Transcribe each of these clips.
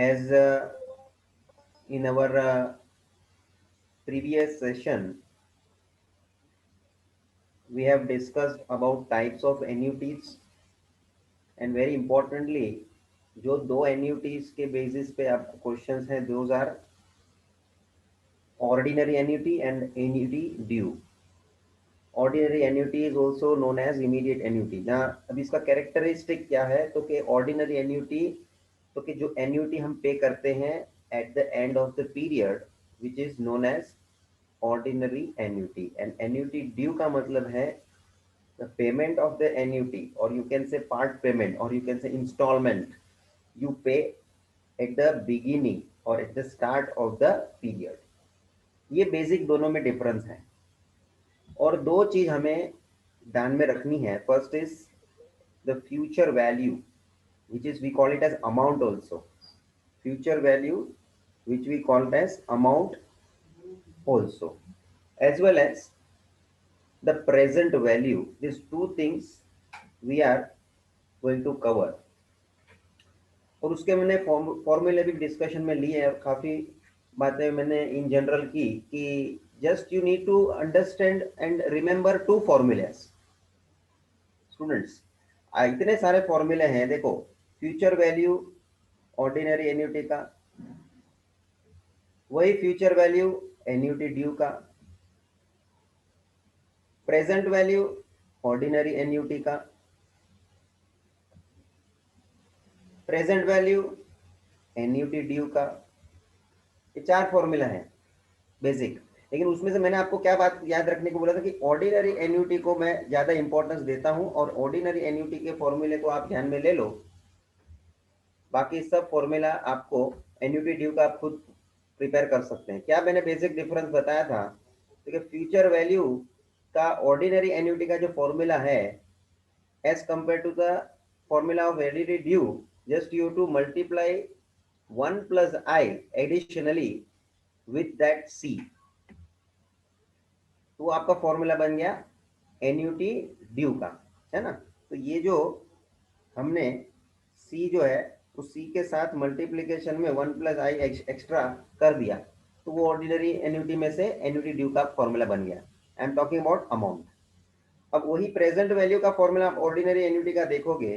As in our previous session, we have discussed about types of annuities and very importantly जो दो annuities के basis पे आपको questions हैं, those are ordinary annuity and annuity due. Ordinary annuity is also known as immediate annuity. जहाँ अभी इसका characteristic क्या है तो कि ordinary annuity तो कि जो annuity हम पे करते हैं at the end of the period which is known as ordinary annuity, and annuity due का मतलब है the payment of the annuity, or you can say part payment, or you can say installment you pay at the beginning or at the start of the period. ये basic दोनों में difference है और दो चीज हमें ध्यान में रखनी है. First is the future value which is we call it as amount also. Future value which we call it as amount also, as well as the present value. These two things we are going to cover. और उसके मैंने फॉर्मूले भी discussion में लिए और काफ़ी बातें मैंने इन जनरल की कि just you need to understand and remember two formulas. Students, इतने सारे फॉर्मूले हैं. देखो, फ्यूचर वैल्यू ऑर्डिनरी एन्युटी का, वही फ्यूचर वैल्यू एन्युटी ड्यू का, प्रेजेंट वैल्यू ऑर्डिनरी एन्युटी का, प्रेजेंट वैल्यू एन्युटी ड्यू का. ये चार फॉर्मूला है बेसिक. लेकिन उसमें से मैंने आपको क्या बात याद रखने को बोला था कि ऑर्डिनरी एन्युटी को मैं ज्यादा इंपॉर्टेंस देता हूं और ऑर्डिनरी एन्युटी के फॉर्मूले को आप ध्यान में ले लो. बाकी सब फॉर्मूला आपको एन्युटी ड्यू का आप खुद प्रिपेयर कर सकते हैं. क्या मैंने बेसिक डिफरेंस बताया था? देखिए, फ्यूचर वैल्यू का ऑर्डिनरी एन्युटी का जो फॉर्मूला है as compared to the formula of annuity due, just you to multiply 1 plus I additionally with that C, तो आपका फॉर्मूला बन गया एन्युटी ड्यू का, है ना. तो ये जो हमने C जो है उस C के साथ मल्टीप्लिकेशन में 1 plus I एक्स्ट्रा कर दिया तो वो ऑर्डिनरी एन्युटी में से एन्युटी ड्यू का फॉर्मूला बन गया. I am talking about amount. अब वही प्रेजेंट वैल्यू का फॉर्मूला आप ऑर्डिनरी एन्युटी का देखोगे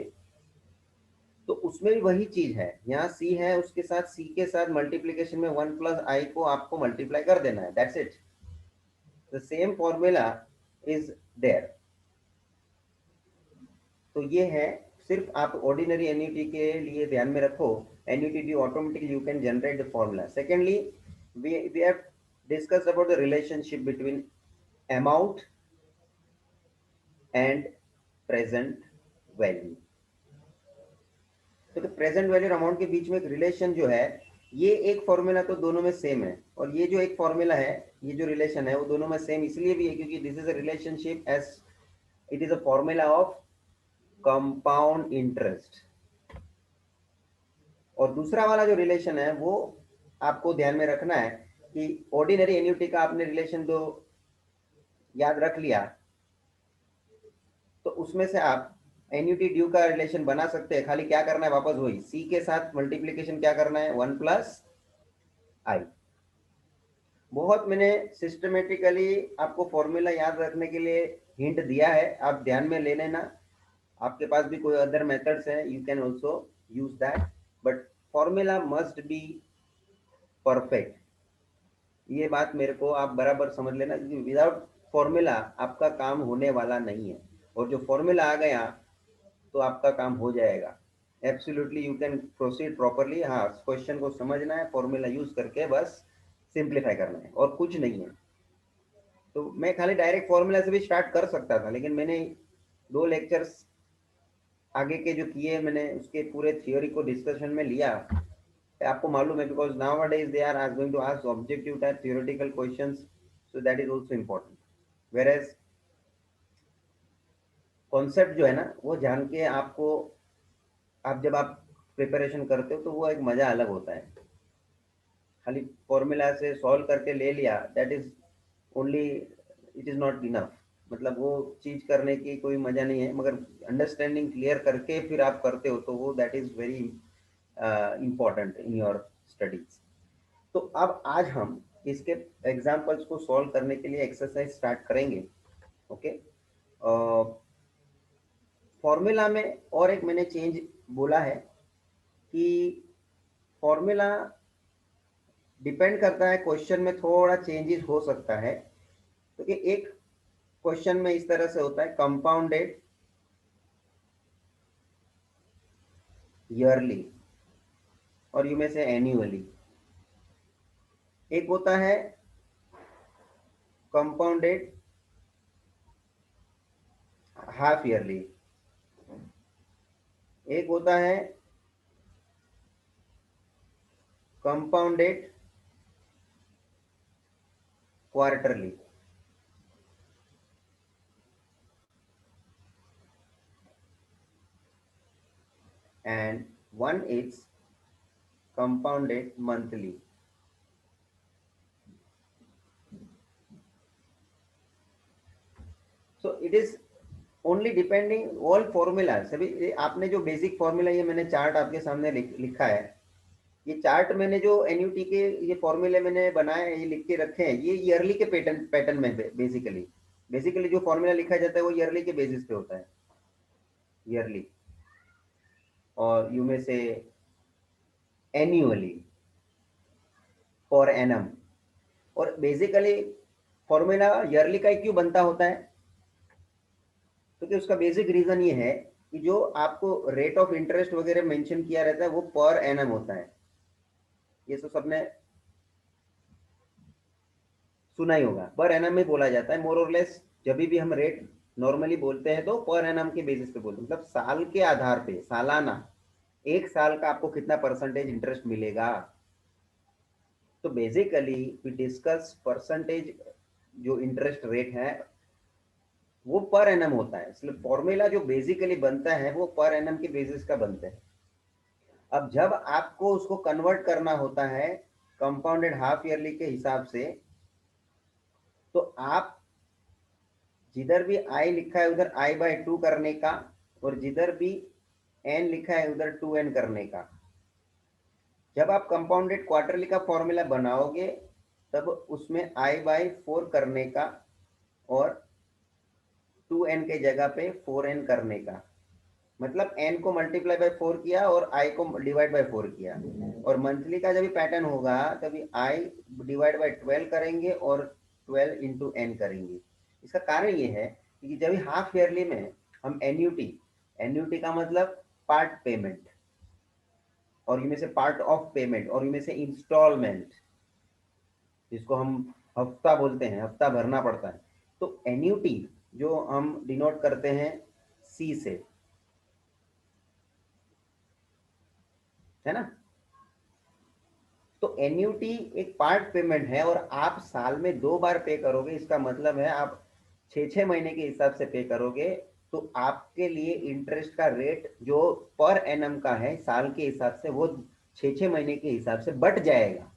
तो उसमें भी वही चीज है. यहाँ C है, उसके साथ C के साथ मल्टीप्लिकेशन में 1 plus I को आपको मल्टीप्लाई कर देना है. That's it. The same formula is there. तो ये है, सिर्फ आप ऑर्डिनरी एन्युटी के लिए ध्यान में रखो. Annuity due automatically you can generate the formula. Secondly, we have discussed about the relationship between amount and present value. तो प्रेजेंट वैल्यू और अमाउंट के बीच में एक रिलेशन जो है, ये एक फॉर्मूला तो दोनों में सेम है और ये जो एक फॉर्मूला है, ये जो रिलेशन है वो दोनों में सेम इसलिए भी है क्योंकि this is a relationship as it is a formula of compound interest. और दूसरा वाला जो रिलेशन है वो आपको ध्यान में रखना है कि ऑर्डिनरी एन्युटी का आपने रिलेशन तो याद रख लिया तो उसमें से आप एन्युटी ड्यू का रिलेशन बना सकते हैं. खाली क्या करना है, वापस वही सी के साथ मल्टीप्लिकेशन क्या करना है, 1 plus I. बहुत मैंने सिस्टमेटिकली आपको फॉर्मूला याद रखने के लिए हिंट दिया है, आप ध्यान में ले लेना. आपके पास भी कोई अदर मेथड्स है, you can also use that, but formula must be perfect. ये बात मेरे को आप बराबर समझ लेना क्योंकि विदाउट फॉर्मूला आपका काम होने वाला नहीं है और जो फॉर्मूला आ गया तो आपका काम हो जाएगा. Absolutely you can proceed properly. हाँ, क्वेश्चन को समझना है, फॉर्मूला यूज करके बस सिंप्लीफाई करना है और कुछ नहीं है. तो मैं खाली डायरेक्ट फॉर्मूला से भी स्टार्ट कर सकता था लेकिन मैंने 2 लेक्चर्स आगे के जो किए मैंने उसके पूरे थियोरी को डिस्कशन में लिया. आपको मालूम है because nowadays they are going to ask objective type theoretical questions, so that is also important. Whereas concept जो है ना वो जान के आपको, आप जब आप प्रिपरेशन करते हो तो वो एक मजा अलग होता है. खाली फॉर्मूला से सॉल्व करके ले लिया, that is only, it is not enough. मतलब वो चीज करने की कोई मजा नहीं है, मगर अंडरस्टैंडिंग क्लियर करके फिर आप करते हो तो वो that is very important in your studies. तो अब आज हम इसके एग्जाम्पल्स को सॉल्व करने के लिए एक्सरसाइज स्टार्ट करेंगे। ओके, फॉर्मूला में और एक मैंने चेंज बोला है कि फॉर्मूला डिपेंड करता है, क्वेश्चन में थोड़ा चेंजेस हो सकता है। क्योंकि एक क्वेश्चन में इस तरह से होता है कंपाउंडेड ईयरली और यू में से एन्युअली, एक होता है कंपाउंडेड हाफ ईयरली, एक होता है compounded quarterly, and one is compounded monthly. So it is only depending all formulas। अभी आपने जो बेसिक फॉर्मूला, ये मैंने चार्ट आपके सामने लिखा है, ये चार्ट मैंने जो एनयूटी के ये फॉर्मूले मैंने बनाए हैं, ये लिख के रखे हैं, ये ईयरली के पैटर्न में बेसिकली जो फॉर्मूला लिखा जाता है वो ईयरली के बेसिस पे होता है, ईयरली और यू में से एन्युअली फॉर एनम। और बेसिकली फॉर्मूला ईयरली का क्यों बनता होता है, क्योंकि उसका बेसिक रीजन ये है कि जो आपको रेट ऑफ इंटरेस्ट वगैरह मेंशन किया रहता है वो पर एनम होता है। ये तो सबने सुना ही होगा, पर एनम में बोला जाता है मोर और लेस। जब भी हम रेट नॉर्मली बोलते हैं तो पर एनम के बेसिस पे बोलते हैं, मतलब साल के आधार पे, सालाना, एक साल का आपको कितना परसेंटेज इंटरेस्ट मिलेगा। तो बेसिकली वी डिस्कस परसेंटेज, जो इंटरेस्ट रेट है वो पर एनम होता है, इसलिए फॉर्मूला जो बेसिकली बनता है वो पर एनम के बेसिस का बनता है। अब जब आपको उसको कन्वर्ट करना होता है कंपाउंडेड हाफ ईयरली के हिसाब से, तो आप जिधर भी आई लिखा है उधर I/2 करने का, और जिधर भी n लिखा है उधर 2n करने का। जब आप कंपाउंडेड क्वार्टरली का फॉर्मूला बनाओगे तब उसमें I/4 करने का और 2n के जगह पे 4n करने का, मतलब n को मल्टीप्लाई बाय 4 किया और i को डिवाइड बाय 4 किया। और मंथली का जब पैटर्न होगा तभी i डिवाइड बाय 12 करेंगे और 12 इंटू n करेंगे। इसका कारण ये है कि जब हाफ ईयरली में हम एन्यूटी, एन्यूटी का मतलब पार्ट पेमेंट, और इनमें से पार्ट ऑफ पेमेंट, और इनमें से इंस्टॉलमेंट, जिसको हम हफ्ता बोलते हैं, हफ्ता भरना पड़ता है। तो एन्यूटी जो हम डिनोट करते हैं सी से, है ना। तो एन्यूटी एक पार्ट पेमेंट है और आप साल में 2 बार पे करोगे, इसका मतलब है आप 6 महीने के हिसाब से पे करोगे। तो आपके लिए इंटरेस्ट का रेट जो पर एनम का है साल के हिसाब से, वो 6 महीने के हिसाब से बढ़ जाएगा।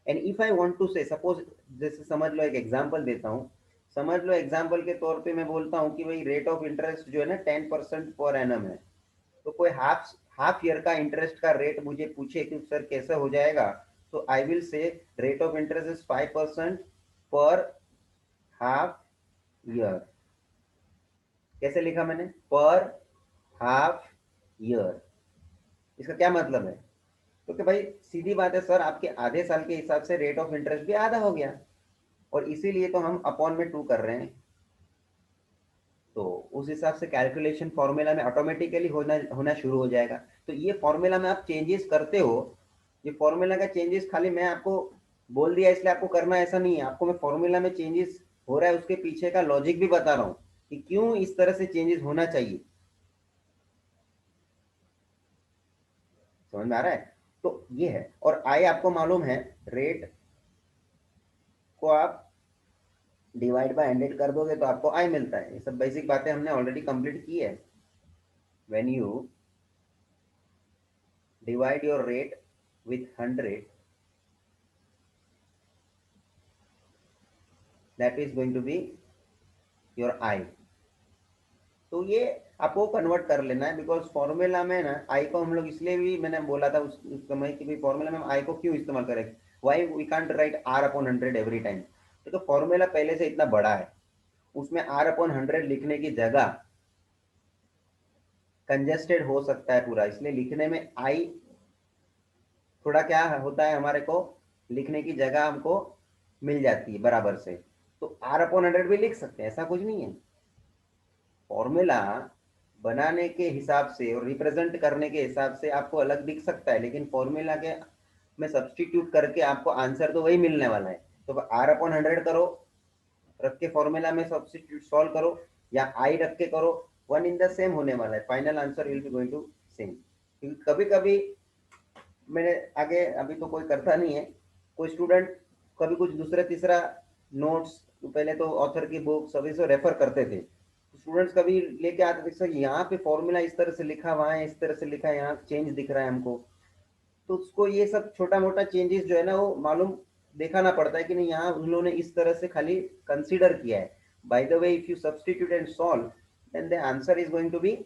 And if I want to say suppose, जैसे समझ लो, एक एग्जांपल देता हूँ। समझ लो एग्जांपल के तौर पे मैं बोलता हूँ कि भाई रेट ऑफ इंटरेस्ट जो है ना 10% पर एनम है। तो कोई हाफ हाफ ईयर का इंटरेस्ट का रेट मुझे पूछे कि सर कैसे हो जाएगा, तो I will say rate of interest is 5% पर हाफ ईयर। कैसे लिखा मैंने, पर हाफ ईयर। इसका क्या मतलब है, क्योंकि भाई सीधी बात है सर, आपके आधे साल के हिसाब से रेट ऑफ इंटरेस्ट भी आधा हो गया, और इसीलिए तो हम अपॉन में 2 कर रहे हैं। तो उस हिसाब से कैलकुलेशन फॉर्मूला में ऑटोमेटिकली होना होना शुरू हो जाएगा। तो ये फॉर्मूला में आप चेंजेस करते हो, ये फॉर्मूला का चेंजेस खाली मैं आपको बोल दिया इसलिए आपको करना ऐसा नहीं है, आपको मैं फॉर्मूला में चेंजेस हो रहा है उसके पीछे का लॉजिक भी बता रहा हूँ कि क्यों इस तरह से चेंजेस होना चाहिए। समझ में आ रहा है। तो ये है, और आई आपको मालूम है, रेट को आप डिवाइड बाय 100 कर दोगे तो आपको आई मिलता है। ये सब बेसिक बातें हमने ऑलरेडी कंप्लीट की है। When you divide your rate with 100, that is going to be your I। तो ये आपको कन्वर्ट कर लेना है, बिकॉज फॉर्मूला में ना आई को हम लोग इसलिए भी मैंने बोला था उस समय कि भाई फॉर्मूला में हम आई को क्यों इस्तेमाल करें, why we can't write R upon 100 every time. तो फॉर्मूला पहले से इतना बड़ा है, उसमें आर अपॉन 100 लिखने की जगह कंजेस्टेड हो सकता है पूरा, इसलिए लिखने में आई थोड़ा क्या होता है, हमारे को लिखने की जगह हमको मिल जाती है बराबर से। तो आर अपॉन 100 भी लिख सकते हैं, ऐसा कुछ नहीं है। फॉर्मूला बनाने के हिसाब से और रिप्रेजेंट करने के हिसाब से आपको अलग दिख सकता है, लेकिन फॉर्मूला के में सब्सटीट्यूट करके आपको आंसर तो वही मिलने वाला है। तो आर अपॉन 100 करो, रख के फॉर्मूला में सब्सटीट्यूट सॉल्व करो, या आई रख के करो, वन इन द सेम होने वाला है, final answer will be going to same. क्योंकि कभी कभी मैंने आगे, अभी तो कोई करता नहीं है, कोई स्टूडेंट कभी कुछ दूसरा तीसरा नोट्स, पहले तो ऑथर की बुक सभी से रेफर करते थे, स्टूडेंट्स कभी लेके आते थे सर यहाँ पे फॉर्मूला इस तरह से लिखा, वहाँ इस तरह से लिखा है, यहाँ चेंज दिख रहा है हमको। तो उसको ये सब छोटा मोटा चेंजेस जो है ना वो मालूम दिखाना पड़ता है कि नहीं, यहाँ उन्होंने इस तरह से खाली कंसीडर किया है। By the way if you substitute and solve then the answer is going to be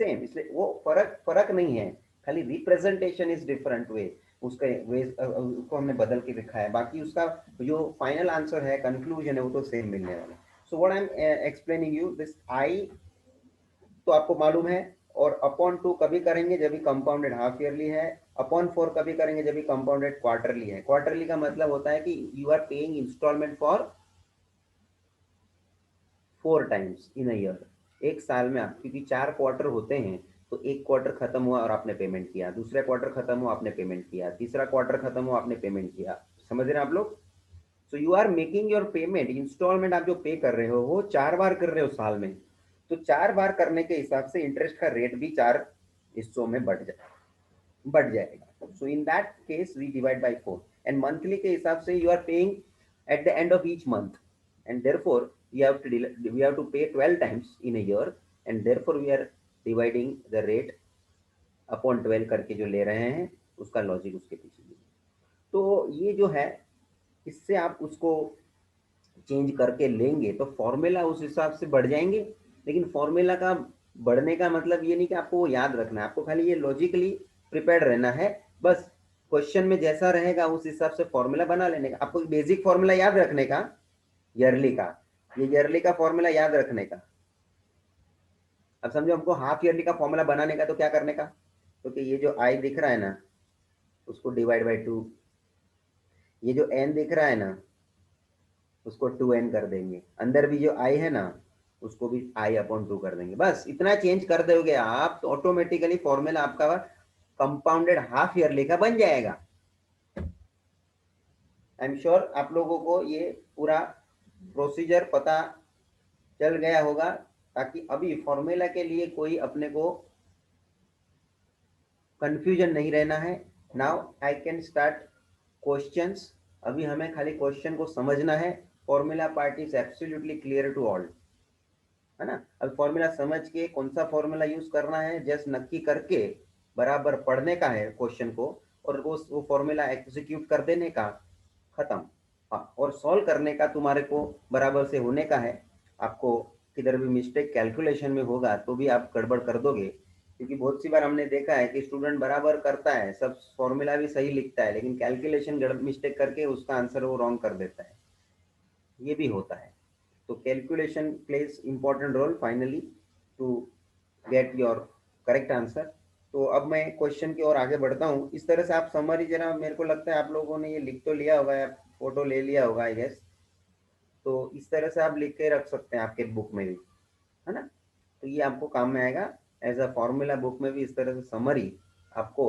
same, इसलिए वो फर्क फर्क नहीं है, खाली रिप्रेजेंटेशन इज डिफरेंट वे, उसके वे उसको हमने बदल के लिखा है, बाकी उसका जो फाइनल आंसर है, कंक्लूजन है, वो तो सेम मिलने वाला है। सो what I am explaining you this I तो आपको मालूम है, और अपॉन 2 कभी करेंगे जब भी कंपाउंडेड हाफ ईयरली है, अपॉन 4 कभी करेंगे जब भी कंपाउंडेड क्वार्टरली है। क्वार्टरली का मतलब होता है कि you are paying instalment for 4 times in a year, एक साल में आप, क्योंकि 4 क्वार्टर होते हैं, तो एक क्वार्टर खत्म हुआ और आपने पेमेंट किया, दूसरा क्वार्टर खत्म हुआ आपने पेमेंट किया, तीसरा क्वार्टर खत्म हुआ आपने पेमेंट किया। समझ रहे हैं आप लोग? So you are making your payment, installment आप जो पे कर रहे हो वो 4 बार कर रहे हो साल में, तो 4 बार करने के हिसाब से इंटरेस्ट का रेट भी 4 हिस्सों में बढ़ जाएगा। So in that case we divide by 4, and monthly के हिसाब से you are paying at the end of each month, and therefore we have to pay 12 times in a year, and therefore we are dividing the rate upon 12 करके जो ले रहे हैं, उसका logic उसके पीछे भी। तो ये जो है, इससे आप उसको चेंज करके लेंगे तो फॉर्मूला उस हिसाब से बढ़ जाएंगे। लेकिन फॉर्मूला का बढ़ने का मतलब ये नहीं कि आपको वो याद रखना है, आपको खाली ये लॉजिकली प्रिपेयर रहना है, बस क्वेश्चन में जैसा रहेगा उस हिसाब से फॉर्मूला बना लेने का। आपको बेसिक फॉर्मूला याद रखने का ईयरली का, ये ईयरली का फॉर्मूला याद रखने का। अब समझो हमको हाफ ईयरली का फॉर्मूला बनाने का, तो क्या करने का, क्योंकि ये जो आई दिख रहा है ना उसको डिवाइड बाई 2, ये जो एन दिख रहा है ना उसको 2n कर देंगे, अंदर भी जो आई है ना उसको भी आई अपॉन 2 कर देंगे, बस इतना चेंज कर दोगे आप तो ऑटोमेटिकली फॉर्मूला आपका कंपाउंडेड हाफ ईयरली का बन जाएगा। आई एम श्योर आप लोगों को ये पूरा प्रोसीजर पता चल गया होगा, ताकि अभी फॉर्मूला के लिए कोई अपने को कंफ्यूजन नहीं रहना है। Now I can start questions. अभी हमें खाली क्वेश्चन को समझना है, formula part is absolutely clear to all, है ना। अब फॉर्मूला समझ के कौन सा फॉर्मूला यूज करना है जस्ट नक्की करके बराबर पढ़ने का है क्वेश्चन को, और वो फॉर्मूला एग्जीक्यूट कर देने का, खत्म। हाँ, और सॉल्व करने का तुम्हारे को बराबर से होने का है। आपको किधर भी मिस्टेक कैलकुलेशन में होगा तो भी आप गड़बड़ कर दोगे, क्योंकि बहुत सी बार हमने देखा है कि स्टूडेंट बराबर करता है, सब फॉर्मूला भी सही लिखता है, लेकिन कैलकुलेशन मिस्टेक करके उसका आंसर वो रॉन्ग कर देता है, ये भी होता है। तो calculation plays important role finally to get your correct answer. तो अब मैं क्वेश्चन की ओर आगे बढ़ता हूँ। इस तरह से आप समरी, जरा मेरे को लगता है आप लोगों ने ये लिख तो लिया होगा या फोटो ले लिया होगा आई गेस, तो इस तरह से आप लिख के रख सकते हैं आपके बुक में भी, है ना। तो ये आपको काम में आएगा एज अ फॉर्मूला, बुक में भी इस तरह से समरी आपको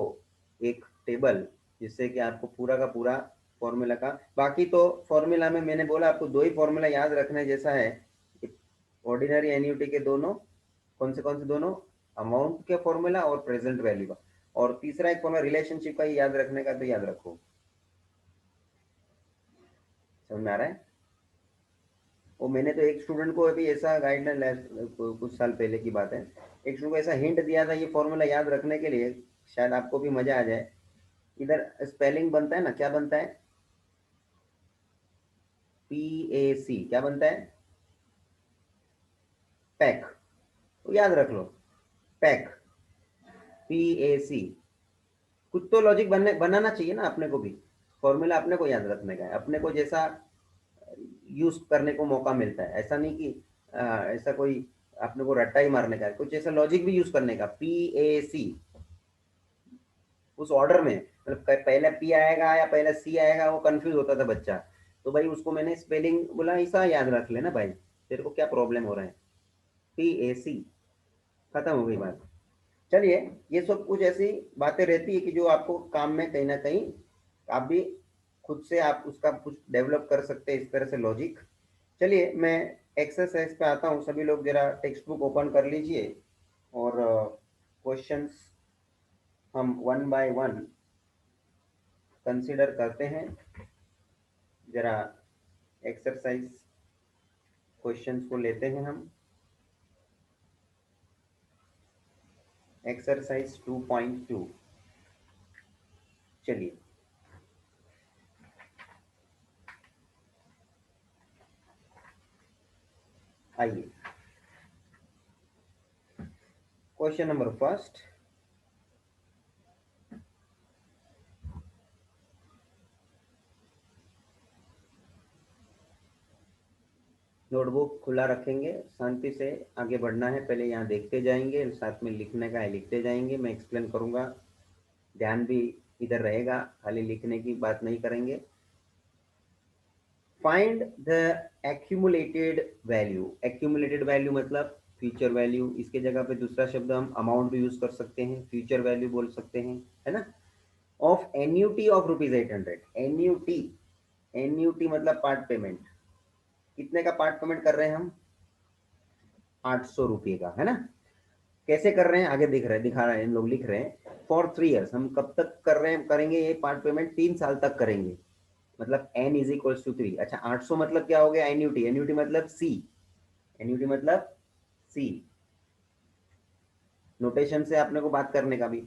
एक टेबल, जिससे कि आपको पूरा का पूरा फॉर्मूला का, बाकी तो फॉर्मूला में मैंने बोला आपको 2 ही फॉर्मूला याद रखने जैसा है, ऑर्डिनरी एन्युटी के दोनों, कौन से दोनों, अमाउंट के फॉर्मूला और प्रेजेंट वैल्यू का, और तीसरा एक फॉर्मूला रिलेशनशिप का ही याद रखने का, तो याद रखो। समझ में आ रहा है? वो मैंने तो एक स्टूडेंट को अभी ऐसा गाइडलाइन, कुछ साल पहले की बात है, एक स्टूडेंट को ऐसा हिंट दिया था ये फॉर्मूला याद रखने के लिए, शायद आपको भी मजा आ जाए। इधर स्पेलिंग बनता है ना, क्या बनता है, PAC, क्या बनता है, पैक, तो याद रख लो, पैक, PAC। कुछ तो लॉजिक बनाना चाहिए ना अपने को भी, फॉर्मूला अपने को याद रखने का है, अपने को जैसा यूज करने को मौका मिलता है, ऐसा नहीं कि ऐसा कोई अपने को रट्टा ही मारने का है, कुछ ऐसा लॉजिक भी यूज करने का। PAC, उस ऑर्डर में, मतलब पहले P आएगा या पहले C आएगा, वो कंफ्यूज होता था बच्चा। तो भाई उसको मैंने स्पेलिंग बोला ऐसा याद रख लेना भाई, तेरे को क्या प्रॉब्लम हो रहा है, PAC, खत्म हो गई बात। चलिए, ये सब कुछ ऐसी बातें रहती है कि जो आपको काम में कहीं ना कहीं आप भी खुद से आप उसका कुछ डेवलप कर सकते हैं, इस तरह से लॉजिक। चलिए मैं एक्सरसाइज पे आता हूँ, सभी लोग जरा टेक्स्ट बुक ओपन कर लीजिए और क्वेश्चंस हम वन बाय वन कंसीडर करते हैं। जरा एक्सरसाइज क्वेश्चंस को लेते हैं हम। एक्सरसाइज 2.2, चलिए आइए, क्वेश्चन नंबर फर्स्ट, नोटबुक खुला रखेंगे, शांति से आगे बढ़ना है, पहले यहाँ देखते जाएंगे, साथ में लिखने का है लिखते जाएंगे, मैं एक्सप्लेन करूँगा, ध्यान भी इधर रहेगा, खाली लिखने की बात नहीं करेंगे। Find the accumulated value, accumulated value मतलब फ्यूचर वैल्यू, इसके जगह पे दूसरा शब्द हम अमाउंट भी यूज कर सकते हैं, फ्यूचर वैल्यू बोल सकते हैं, है ना, of annuity of ₹800। Annuity, annuity मतलब पार्ट पेमेंट, कितने का पार्ट पेमेंट कर रहे हैं हम, 800 रुपये का, है ना। कैसे कर रहे हैं आगे दिख रहा है, दिखा रहे हैं, इन लोग लिख रहे हैं फॉर 3 years, हम कब तक कर रहे हैं, करेंगे ये पार्ट पेमेंट 3 साल तक करेंगे, मतलब n इज इक्वल्स टू 3। अच्छा 800 मतलब क्या हो गया, एन्यूटी, एन्यूटी मतलब C, एन्यूटी मतलब C, नोटेशन से आपने को बात करने का भी।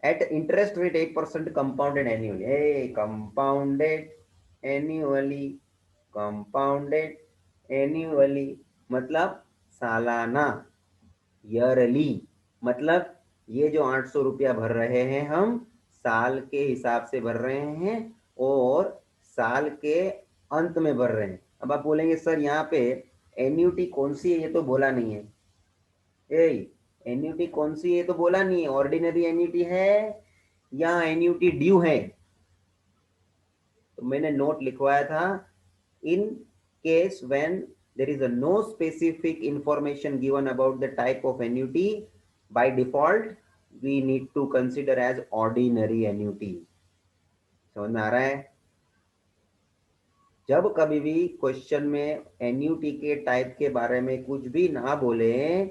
At interest rate 8% compounded annually, a compounded annually, compounded annually मतलब सालाना, ईयरली मतलब ये जो 800 रुपया भर रहे हैं हम साल के हिसाब से भर रहे हैं और साल के अंत में भर रहे हैं। अब आप बोलेंगे सर यहाँ पे एन्यूटी कौन सी है, ये तो बोला नहीं है, एन्यूटी कौन सी है तो बोला नहीं है, ऑर्डिनरी एन्यूटी है या एन्यूटी ड्यू है। तो मैंने नोट लिखवाया था, in case when there is a no specific information given about the type of annuity, by default we need to consider as ordinary annuity। समझ में आ रहा है, जब कभी भी क्वेश्चन में एन्यूटी के टाइप के बारे में कुछ भी ना बोले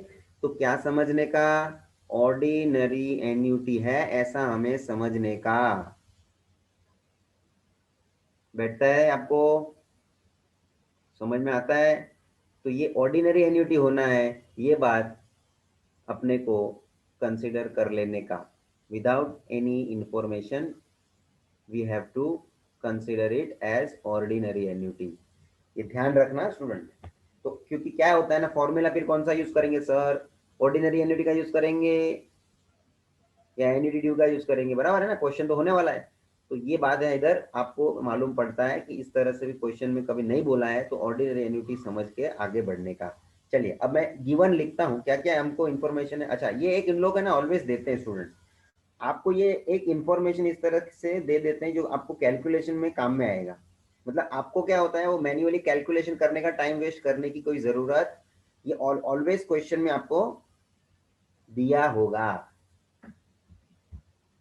तो क्या समझने का, ऑर्डिनरी एन्यूटी है ऐसा हमें समझने का। बैठता है आपको, समझ में आता है, तो ये ऑर्डिनरी एन्यूटी होना है, ये बात अपने को कंसिडर कर लेने का, without any information we have to consider it as ordinary annuity. ये ध्यान रखना स्टूडेंट। तो क्योंकि क्या होता है ना, फॉर्मूला फिर कौन सा यूज करेंगे सर, ऑर्डिनरी एन्यूटी का यूज करेंगे या एन्यूटी ड्यू का यूज करेंगे, बराबर है ना, क्वेश्चन तो होने वाला है। तो ये बात है, इधर आपको मालूम पड़ता है कि इस तरह से भी क्वेश्चन में कभी नहीं बोला है, तो ऑर्डिनरी एन्यूटी समझ के आगे बढ़ने का। चलिए अब मैं गिवन लिखता हूँ, क्या क्या हमको इन्फॉर्मेशन है। अच्छा ये एक इन लोग है ना ऑलवेज देते हैं स्टूडेंट, आपको ये एक इन्फॉर्मेशन इस तरह से दे देते हैं जो आपको कैलकुलेशन में काम में आएगा। मतलब आपको क्या होता है, वो मैन्युअली कैलकुलेशन करने का टाइम वेस्ट करने की कोई जरूरत, ये ऑलवेज क्वेश्चन में आपको दिया होगा।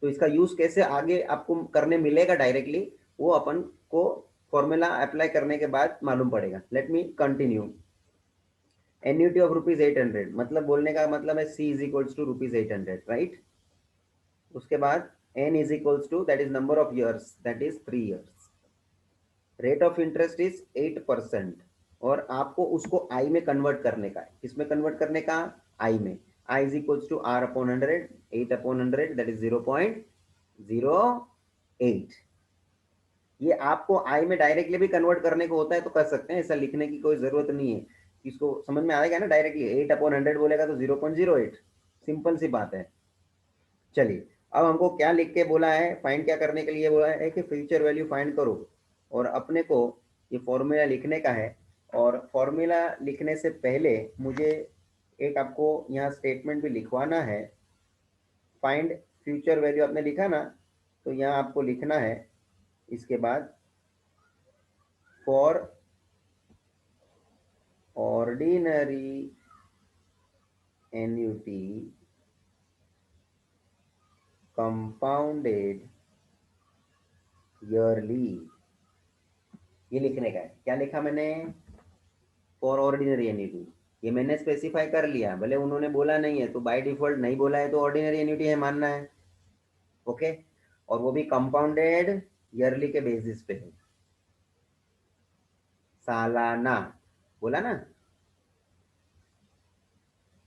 तो इसका यूज कैसे आगे आपको करने मिलेगा डायरेक्टली, वो अपन को फॉर्मूला अप्लाई करने के बाद मालूम पड़ेगा। Let me continue. Annuity of ₹800 मतलब बोलने का मतलब है C is equals to ₹800, right. उसके बाद n is equals to, that is number of years, that is 3 years। Rate of interest is 8%, और आपको उसको आई में कन्वर्ट करने का है, किसमें कन्वर्ट करने का, आई में। I is equals to R/100, 8/100 that is 0.08। ये आपको आई में डायरेक्टली भी कन्वर्ट करने को होता है तो कर सकते हैं, ऐसा लिखने की कोई जरूरत नहीं है इसको समझ में आएगा ना डायरेक्टली, 8/100 बोलेगा तो 0.08, सिंपल सी बात है। चलिए अब हमको क्या लिख के बोला है, फाइंड क्या करने के लिए बोला है कि फ्यूचर वैल्यू फाइंड करो, और अपने को ये फॉर्मूला लिखने का है। और फॉर्मूला लिखने से पहले मुझे एक आपको यहाँ स्टेटमेंट भी लिखवाना है। फाइंड फ्यूचर वैल्यू आपने लिखा ना, तो यहाँ आपको लिखना है इसके बाद for ordinary annuity compounded yearly, ये लिखने का है। क्या लिखा मैंने, फॉर ऑर्डिनरी एन्युटी, ये मैंने स्पेसिफाई कर लिया, भले उन्होंने बोला नहीं है तो बाय डिफॉल्ट नहीं बोला है तो ऑर्डिनरी एन्युटी है मानना है। ओके, और वो भी कंपाउंडेड ईयरली के बेसिस पे है, सालाना, बोला ना,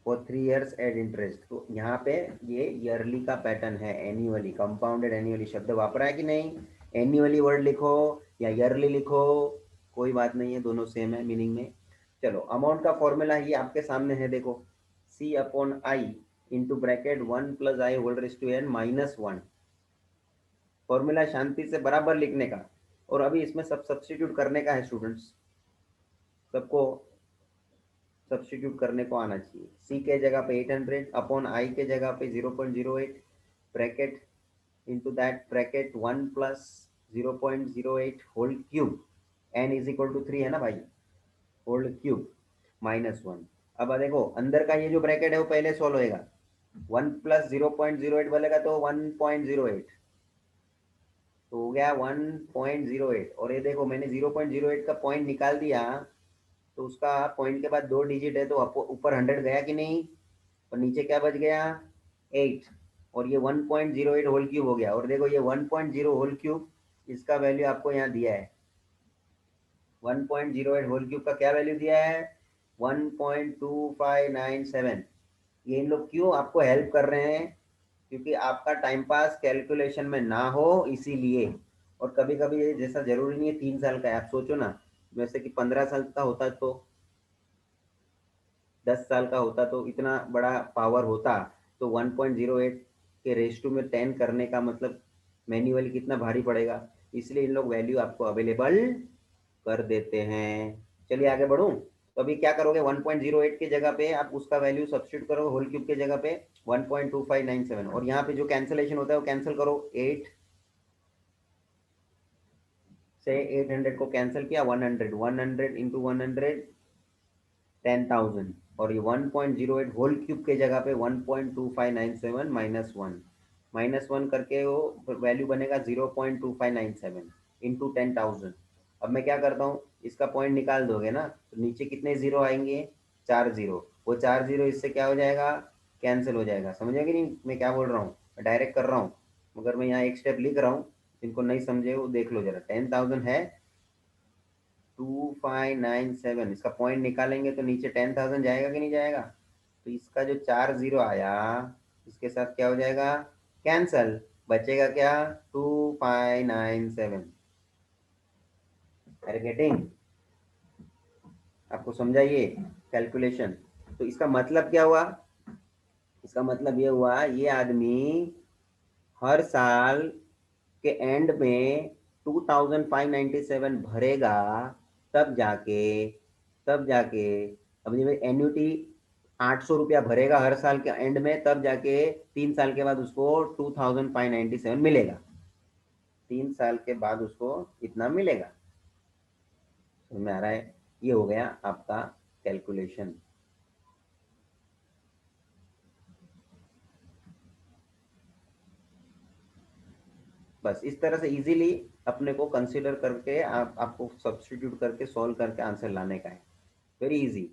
फॉर 3 years एट इंटरेस्ट। तो यहाँ पे ये ईयरली का पैटर्न है, एन्युअली, कंपाउंडेड एन्युअली शब्द वापरा है कि नहीं, एन्युअली वर्ड लिखो या ईयरली लिखो, कोई बात नहीं है, दोनों सेम है मीनिंग में। चलो अमाउंट का फॉर्मूला ये आपके सामने है, देखो, C/I into bracket 1+I⁻n-1। Formula शांति से बराबर लिखने का, और अभी इसमें सब सब्स्टिट्यूट करने का है स्टूडेंट्स, सबको सब्स्टिट्यूट करने को आना चाहिए। C के जगह पे 800 अपॉन I के जगह पे 0.08 bracket into that bracket 1+0.08 whole cube, n is equal to 3 है ना भाई, होल क्यूब -1। अब देखो अंदर का ये जो ब्रैकेट है वो पहले सॉल्व होएगा, 1+0.08 बोलेगा तो 1.08, तो हो गया 1.08। और ये देखो मैंने 0.08 का पॉइंट निकाल दिया, तो उसका पॉइंट के बाद 2 डिजिट है तो ऊपर 100 गया कि नहीं, और नीचे क्या बच गया 8, और ये 1.08 होल क्यूब हो गया। और देखो ये 1.0 होल क्यूब, इसका वैल्यू आपको यहाँ दिया है, 1.08 होल क्यूब का क्या वैल्यू दिया है, 1.2597। ये इन लोग क्यों आपको हेल्प कर रहे हैं, क्योंकि आपका टाइम पास कैलकुलेशन में ना हो इसीलिए। और कभी कभी ये जैसा जरूरी नहीं है 3 साल का है, आप सोचो ना, जैसे कि 15 साल का होता तो, 10 साल का होता तो इतना बड़ा पावर होता, तो 1.08 के रेस टू में 10 करने का मतलब मैन्युअली कितना भारी पड़ेगा, इसलिए इन लोग वैल्यू आपको अवेलेबल कर देते हैं। चलिए आगे बढ़ूं, तो अभी क्या करोगे, 1.08 के जगह पे आप उसका वैल्यू सब्स्टिट्यूट करो होल क्यूब के जगह पे 1.2597, और यहाँ पे जो कैंसलेशन होता है वो कैंसिल करो, 8 से 800 को कैंसिल किया, 100, 100 इंटू 100 10,000, और ये 1.08 होल क्यूब के जगह पे 1.2597 -1 करके वो वैल्यू बनेगा 0.2597 इंटू 10,000। अब मैं क्या करता हूँ, इसका पॉइंट निकाल दोगे ना तो नीचे कितने जीरो आएंगे, 4 जीरो, वो 4 जीरो इससे क्या हो जाएगा, कैंसिल हो जाएगा। समझे कि नहीं मैं क्या बोल रहा हूँ, डायरेक्ट कर रहा हूँ, मगर मैं यहाँ एक स्टेप लिख रहा हूँ, जिनको नहीं समझे वो देख लो जरा। 10,000 है, 2597, इसका पॉइंट निकालेंगे तो नीचे 10,000 जाएगा कि नहीं जाएगा, तो इसका जो 4 जीरो आया इसके साथ क्या हो जाएगा, कैंसल, बचेगा क्या, 2597। अरे गेटिंग, आपको समझाइए कैलकुलेशन। तो इसका मतलब क्या हुआ, इसका मतलब ये हुआ ये आदमी हर साल के एंड में 2597 भरेगा, तब जाके तब जाके अब ये एन्युटी 800 रुपया भरेगा हर साल के एंड में, तब जाके 3 साल के बाद उसको 2597 मिलेगा, 3 साल के बाद उसको इतना मिलेगा। समझ में आ रहा है, ये हो गया आपका कैलकुलेशन। बस इस तरह से इजीली अपने को कंसीडर करके आपको सब्स्टिट्यूट करके सॉल्व करके आंसर लाने का है, वेरी इजी,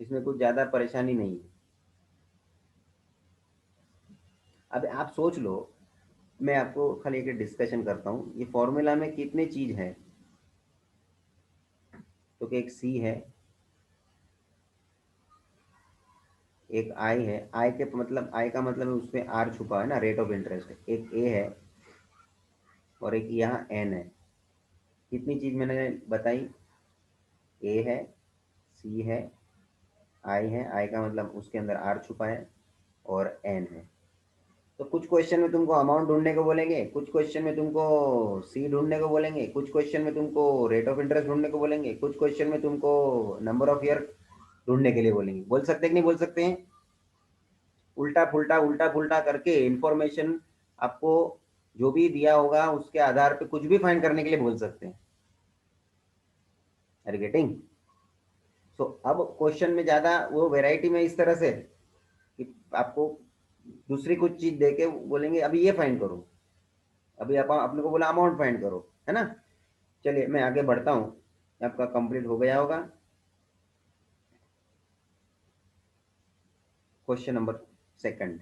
इसमें कुछ ज़्यादा परेशानी नहीं है। अब आप सोच लो, मैं आपको खाली एक डिस्कशन करता हूँ, ये फॉर्मूला में कितने चीज है, तो कि एक सी है, एक आई है, आई के मतलब आई का मतलब उसमें आर छुपा है ना, रेट ऑफ इंटरेस्ट, एक ए है, और एक यहाँ एन है। कितनी चीज मैंने बताई, ए है, सी है, आई है, आई का मतलब उसके अंदर आर छुपा है और एन है। तो कुछ क्वेश्चन में तुमको अमाउंट ढूंढने को बोलेंगे, कुछ क्वेश्चन में तुमको सी ढूंढने को बोलेंगे, कुछ क्वेश्चन में तुमको रेट ऑफ इंटरेस्ट ढूंढने को बोलेंगे, कुछ क्वेश्चन में तुमको नंबर ऑफ ईयर ढूंढने के लिए बोलेंगे। बोल सकते हैं कि नहीं बोल सकते हैं? उल्टा पुल्टा करके इंफॉर्मेशन आपको जो भी दिया होगा उसके आधार पे कुछ भी फाइंड करने के लिए बोल सकते हैं। Are getting? सो अब क्वेश्चन में ज्यादा वो वैरायटी में इस तरह से कि आपको दूसरी कुछ चीज देके बोलेंगे अभी ये फाइंड करो, अभी आप अपने को बोला अमाउंट फाइंड करो, है ना। चलिए मैं आगे बढ़ता हूँ, आपका कंप्लीट हो गया होगा। Question number second,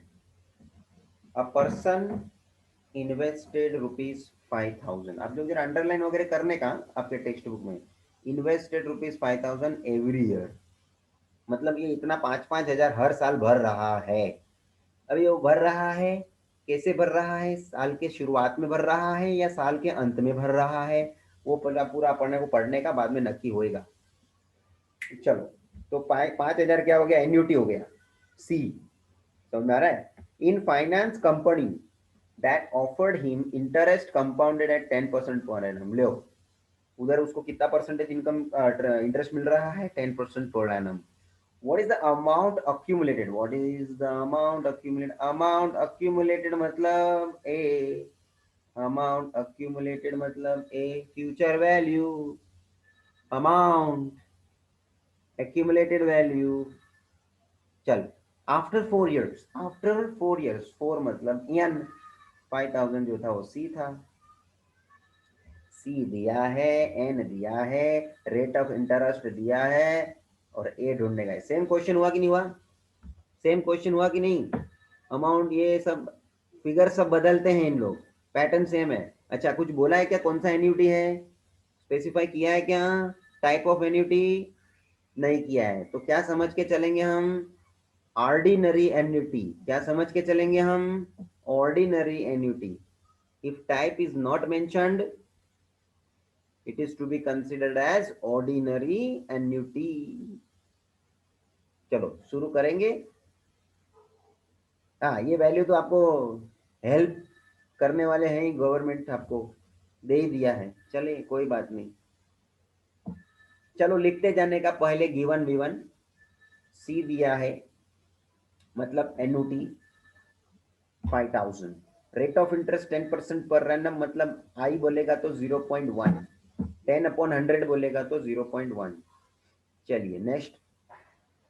a person invested ₹5,000। आप लोग जरा अंडरलाइन वगैरह करने का आपके टेक्स्ट बुक में, इन्वेस्टेड ₹5,000 एवरी ईयर, मतलब ये इतना 5-5 हजार हर साल भर रहा है। अभी वो भर रहा है, कैसे भर रहा है, साल के शुरुआत में भर रहा है या साल के अंत में भर रहा है, वो पूरा पूरा पढ़ने का बाद में नक्की होएगा। चलो, तो 5,000 क्या हो गया, एन्यूटी हो गया। सी, समझ में आ रहा है? In finance company that offered him interest compounded at 10% पर एनम। लो, उधर उसको कितना परसेंटेज इनकम इंटरेस्ट मिल रहा है, 10% पर annum. What is the amount accumulated? What is the amount accumulated? Amount accumulated मतलब A, amount accumulated मतलब A, future value, amount accumulated value। चल, आफ्टर 4 इयर्स, 4 मतलब n, 5,000 जो था वो C था, C दिया है, N दिया है, रेट ऑफ इंटरेस्ट दिया है और A ढूंढने का है। सेम क्वेश्चन हुआ कि नहीं हुआ? सेम क्वेश्चन हुआ कि नहीं? अमाउंट ये सब फिगर सब बदलते हैं इन लोग, पैटर्न सेम है। अच्छा, कुछ बोला है क्या, कौन सा एन्यूटी है, स्पेसिफाई किया है क्या? टाइप ऑफ एन्यूटी नहीं किया है, तो क्या समझ के चलेंगे हम? Ordinary annuity. क्या समझ के चलेंगे हम? Ordinary annuity. If type is not mentioned, it is to be considered as ordinary annuity. चलो शुरू करेंगे। हाँ, ये वैल्यू तो आपको हेल्प करने वाले हैं ही, गवर्नमेंट आपको दे ही दिया है। चलिए कोई बात नहीं, चलो लिखते जाने का। पहले गिवन विवन सी दिया है, मतलब एन्यूटी 5,000, रेट ऑफ इंटरेस्ट 10% पर एनम, मतलब आई बोलेगा तो 0.1, 10/100 बोलेगा तो 0.1। चलिए next,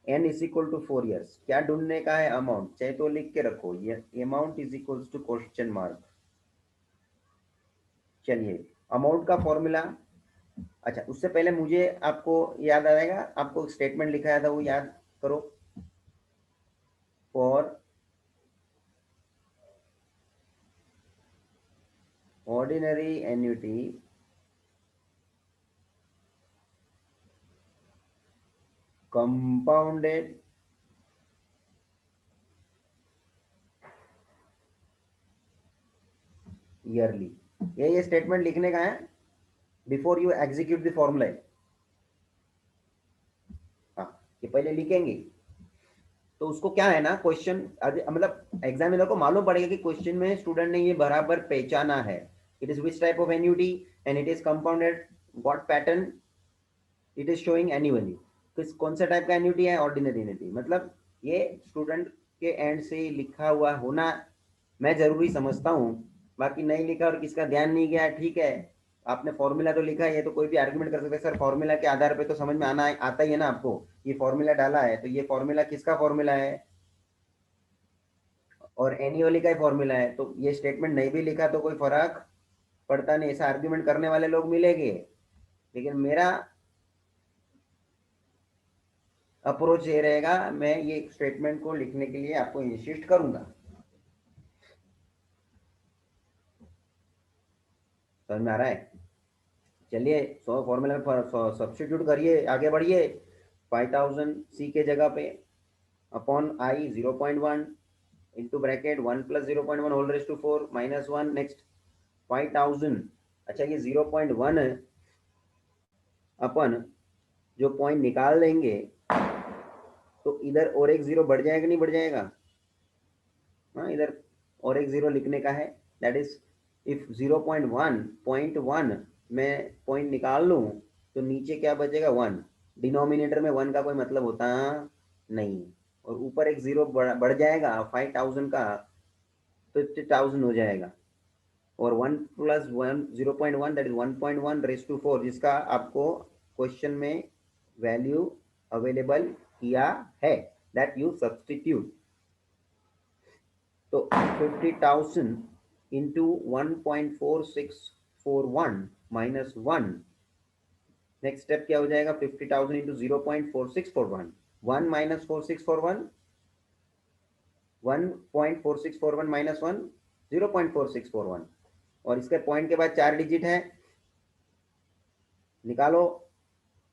n is equal to 4 years. क्या ढूंढने का है? अमाउंट। चाहे तो लिख के रखो, ये amount is equal to question mark. चलिए, अमाउंट का फॉर्मूला, अच्छा उससे पहले मुझे आपको याद आएगा, आपको स्टेटमेंट लिखाया था वो याद करो। For ordinary annuity compounded yearly, ये स्टेटमेंट लिखने का है before you execute the formula. हाँ, ये पहले लिखेंगे तो उसको क्या है ना, क्वेश्चन मतलब एग्जामिनर को मालूम पड़ेगा कि क्वेश्चन में स्टूडेंट ने ये बराबर पहचाना है। It is which type of annuity and it is compounded, what pattern it is showing annually. किस कौन सा टाइप का एन्युटी है, ऑर्डिनरी एन्युटी। मतलब ये स्टूडेंट के एंड से लिखा हुआ होना मैं जरूरी समझता हूँ। बाकी नहीं लिखा और किसका ध्यान नहीं गया, ठीक है, आपने फॉर्मूला तो लिखा है, तो कोई भी आर्गुमेंट कर सकता है सर फॉर्मूला के आधार पे तो समझ में आता ही है ना आपको। ये फॉर्मूला डाला है तो ये फॉर्मूला किसका फॉर्मूला है, और एनुअली का ही फॉर्मूला है, तो ये स्टेटमेंट नहीं भी लिखा तो कोई फर्क पड़ता नहीं। ऐसा आर्ग्यूमेंट करने वाले लोग मिलेंगे, लेकिन मेरा अप्रोच ये रहेगा, मैं ये स्टेटमेंट को लिखने के लिए आपको इंसिस्ट करूंगा। समझ में आ रहा है? चलिए, 100 फॉर्मूला में सब्स्टिट्यूट करिए, आगे बढ़िए। 5,000 सी के जगह पे upon i 0.1 into bracket 1 + 0.1 whole raise to 4 -1। Next 5,000, अच्छा ये 0.1 अपन जो पॉइंट निकाल लेंगे तो इधर और एक जीरो बढ़ जाएगा नहीं बढ़ जाएगा? हाँ, इधर और एक जीरो लिखने का है। दैट इज इफ 0.1 मैं पॉइंट निकाल लूँ तो नीचे क्या बचेगा? 1। डिनोमिनेटर में 1 का कोई मतलब होता नहीं। और ऊपर एक जीरो बढ़ जाएगा 5000 का, तो 50,000 हो जाएगा। और 1 plus 1 0.1 that is 1.1 raise to 4, जिसका आपको क्वेश्चन में वैल्यू अवेलेबल किया है, दैट यू सब्सटीट्यूट। तो 50,000 इंटू 1.4641 माइनस 1। नेक्स्ट स्टेप क्या हो जाएगा? 50,000 इंटू 0.4641, 1 माइनस 4641, 1.4641 माइनस 1, 0.4641। और इसके पॉइंट के बाद 4 डिजिट है, निकालो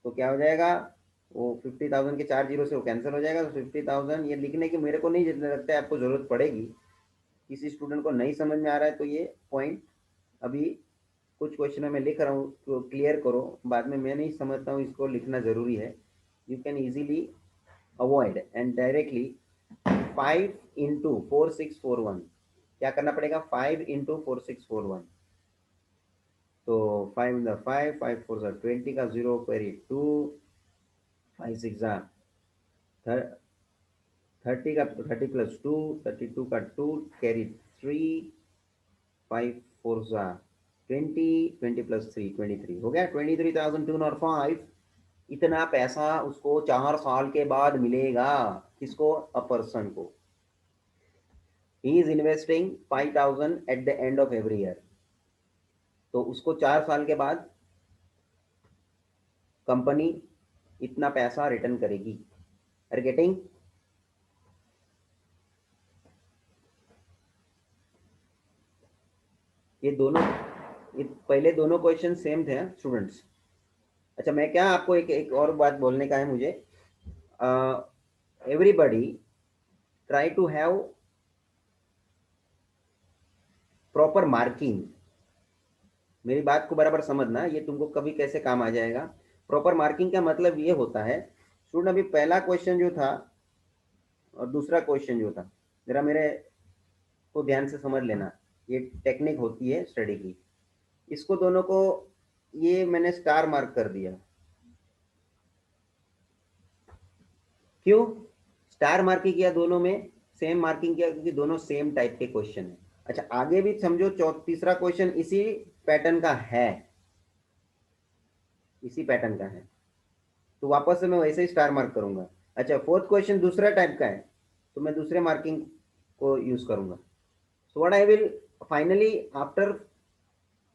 तो क्या हो जाएगा? वो 50,000 के 4 जीरो से वो कैंसिल हो जाएगा। तो 50,000 ये लिखने की मेरे को नहीं लगता है आपको जरूरत पड़ेगी। किसी स्टूडेंट को नहीं समझ में आ रहा है तो ये पॉइंट अभी कुछ क्वेश्चनों में लिख रहा हूँ तो क्लियर करो, बाद में मैं नहीं समझता हूँ इसको लिखना जरूरी है। You can easily avoid and directly 5 into 4641 क्या करना पड़ेगा? 5 इंटू 4641। तो 5 इन 5, 5 4 20 का 0 क्वेरी 2, 5 6 30 का 30 प्लस 2, 32 का 2 कैरी 3, 5 4 20, 20 प्लस 3 23 हो गया 23,205। इतना पैसा उसको 4 साल के बाद मिलेगा। किसको? अ पर्सन को। He is investing 5,000 eight the end of every year. तो उसको 4 साल के बाद कंपनी इतना पैसा रिटर्न करेगी। Are getting? ये दोनों, ये पहले दोनों क्वेश्चन सेम थे स्टूडेंट्स। अच्छा, मैं क्या आपको एक और बात बोलने का है मुझे। Everybody try to have proper marking. मेरी बात को बराबर समझना, ये तुमको कभी कैसे काम आ जाएगा। प्रॉपर मार्किंग का मतलब ये होता है स्टूडेंट, अभी पहला क्वेश्चन जो था और दूसरा क्वेश्चन जो था, जरा मेरे को ध्यान से समझ लेना। ये टेक्निक होती है स्टडी की। इसको दोनों को ये मैंने स्टार मार्क कर दिया। क्यों स्टार मार्किंग किया? दोनों में सेम मार्किंग किया क्योंकि दोनों सेम टाइप के क्वेश्चन है। अच्छा, आगे भी समझो, तीसरा क्वेश्चन इसी पैटर्न का है, इसी पैटर्न का है, तो वापस से मैं वैसे ही स्टार मार्क करूंगा। अच्छा, फोर्थ क्वेश्चन दूसरा टाइप का है तो मैं दूसरे मार्किंग को यूज करूंगा। So what I will finally after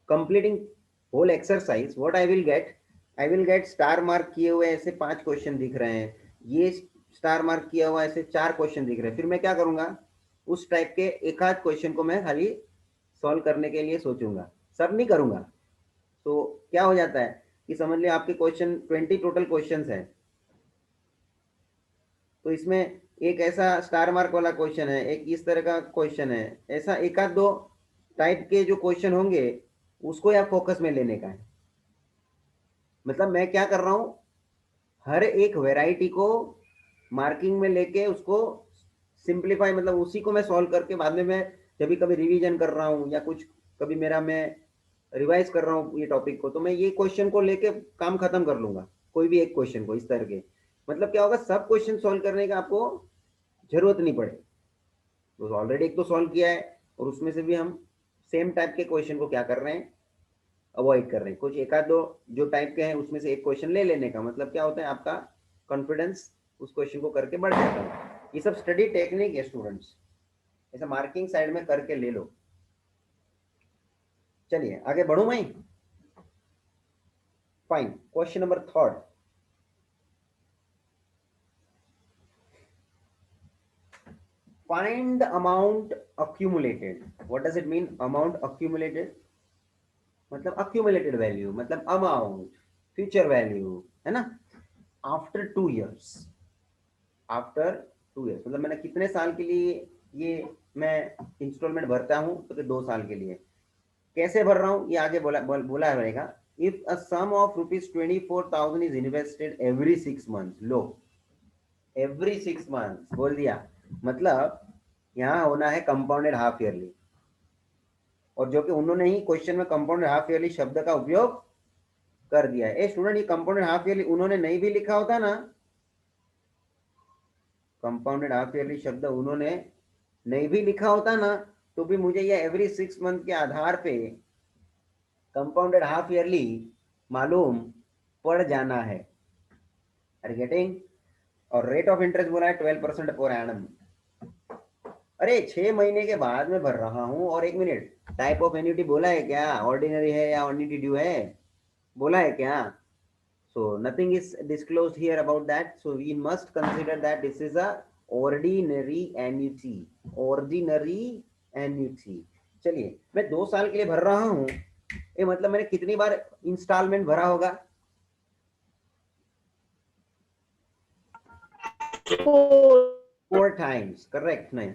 completing whole exercise, what I will get star mark किए हुए ऐसे 5 क्वेश्चन दिख रहे हैं, ये स्टार मार्क किया हुआ ऐसे 4 क्वेश्चन दिख रहे हैं। फिर मैं क्या करूंगा? उस टाइप के एक आध क्वेश्चन को मैं खाली सॉल्व करने के लिए सोचूंगा, सब नहीं करूंगा। तो क्या हो जाता है कि समझ लिया आपके क्वेश्चन 20 टोटल क्वेश्चंस हैं, तो इसमें एक ऐसा स्टार मार्क वाला क्वेश्चन है, एक इस तरह का क्वेश्चन है, ऐसा एक आध दो टाइप के जो क्वेश्चन होंगे उसको आप फोकस में लेने का है। मतलब मैं क्या कर रहा हूं, हर एक वैरायटी को मार्किंग में लेके उसको सिंप्लीफाई, मतलब उसी को मैं सॉल्व करके बाद में मैं जब भी कभी रिवीजन कर रहा हूँ या कुछ कभी मेरा मैं रिवाइज कर रहा हूँ ये टॉपिक को, तो मैं ये क्वेश्चन को लेके काम खत्म कर लूंगा, कोई भी एक क्वेश्चन को इस तरह के। मतलब क्या होगा, सब क्वेश्चन सॉल्व करने का आपको जरूरत नहीं पड़े, तो ऑलरेडी एक तो सॉल्व किया है और उसमें से भी हम सेम टाइप के क्वेश्चन को क्या कर रहे हैं, अवॉइड कर रहे हैं। कुछ एक आध दो जो टाइप के हैं उसमें से एक क्वेश्चन ले लेने का मतलब क्या होता है, आपका कॉन्फिडेंस उस क्वेश्चन को करके बढ़ जाता है। ये सब स्टडी टेक्निक है स्टूडेंट्स, ऐसा मार्किंग साइड में करके ले लो। चलिए आगे बढ़ू मैं। Fine, question number third. Find the amount accumulated. What does it mean? Amount accumulated मतलब accumulated value मतलब amount, future value है ना, आफ्टर 2 years। आफ्टर 2 years मतलब मैंने कितने साल के लिए ये मैं इंस्टॉलमेंट भरता हूँ, तो 2 साल के लिए। कैसे भर रहा हूँ ये आगे बोला रहेगा। If a sum of rupees 24,000 is invested every 6 months। लो, एवरी 6 मंथ्स बोल दिया, मतलब यहाँ होना है कंपाउंडेड हाफ ईयरली, और जो कि उन्होंने ही क्वेश्चन में कंपाउंडेड हाफ ईयरली शब्द का उपयोग कर दिया है। ए स्टूडेंट, ये कंपाउंडेड हाफ ईयरली उन्होंने नहीं भी लिखा होता ना, कंपाउंडेड हाफ ईयरली शब्द उन्होंने नहीं भी लिखा होता ना, तो भी मुझे ये एवरी 6 मंथ के आधार पे कंपाउंडेड हाफ ईयरली मालूम पड़ जाना है। Are getting? और रेट ऑफ इंटरेस्ट बोला है 12% पर एनम। अरे 6 महीने के बाद में भर रहा हूं। और एक मिनट, टाइप ऑफ एन्युटी बोला है क्या? ऑर्डिनरी है या ऑर्डिनरी ड्यू है, बोला है क्या? So nothing is disclosed here about that. So we must consider that this is a ordinary annuity. Ordinary annuity. चलिए, मैं 2 साल के लिए भर रहा हूं, ये मतलब मैंने कितनी बार इंस्टॉलमेंट भरा होगा? 4 टाइम्स, करेक्ट? नहीं,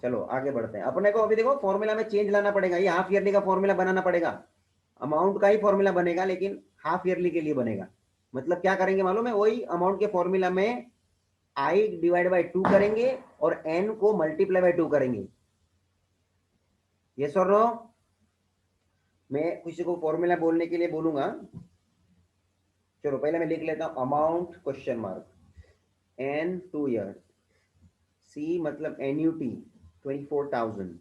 चलो आगे बढ़ते हैं। अपने को अभी देखो फॉर्मूला में चेंज लाना पड़ेगा, ये हाफ ईयरली का फॉर्मूला बनाना पड़ेगा। अमाउंट का ही फॉर्मूला बनेगा लेकिन हाफ ईयरली के लिए बनेगा। मतलब क्या करेंगे मालूम है? वही अमाउंट के फॉर्मूला में आई डिवाइड बाई 2 करेंगे और एन को मल्टीप्लाई बाई 2 करेंगे। यस और नो? मैं किसी को फॉर्मूला बोलने के लिए बोलूंगा। चलो पहले मैं लिख लेता हूं, amount question mark N 2 year, C मतलब एन्यूटी 24,000,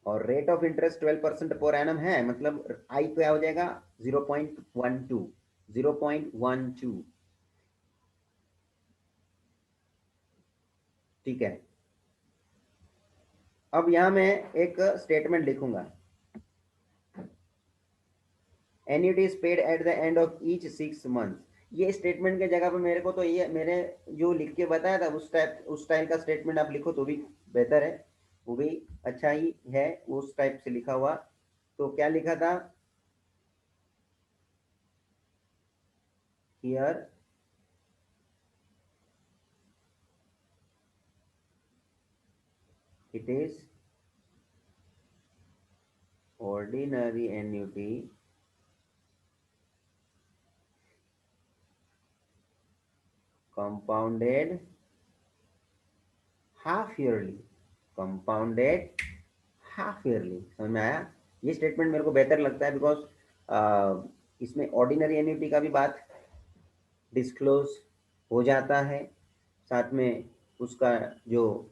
और rate of interest 12% per annum है, मतलब आई क्या हो जाएगा? 0.12, 0.12। ठीक है, अब यहां मैं एक स्टेटमेंट लिखूंगा, annuity is paid at the end of each 6 month. ये स्टेटमेंट के जगह पे मेरे को तो ये मैंने जो लिख के बताया था उस स्टाइल का स्टेटमेंट आप लिखो तो भी बेहतर है, वो भी अच्छा ही है उस टाइप से लिखा हुआ। तो क्या लिखा था here? It is ordinary annuity compounded half yearly, compounded half yearly. समझ में आया? ये स्टेटमेंट मेरे को बेहतर लगता है बिकॉज इसमें ऑर्डिनरी एन्युटी का भी बात डिस्क्लोज हो जाता है, साथ में उसका जो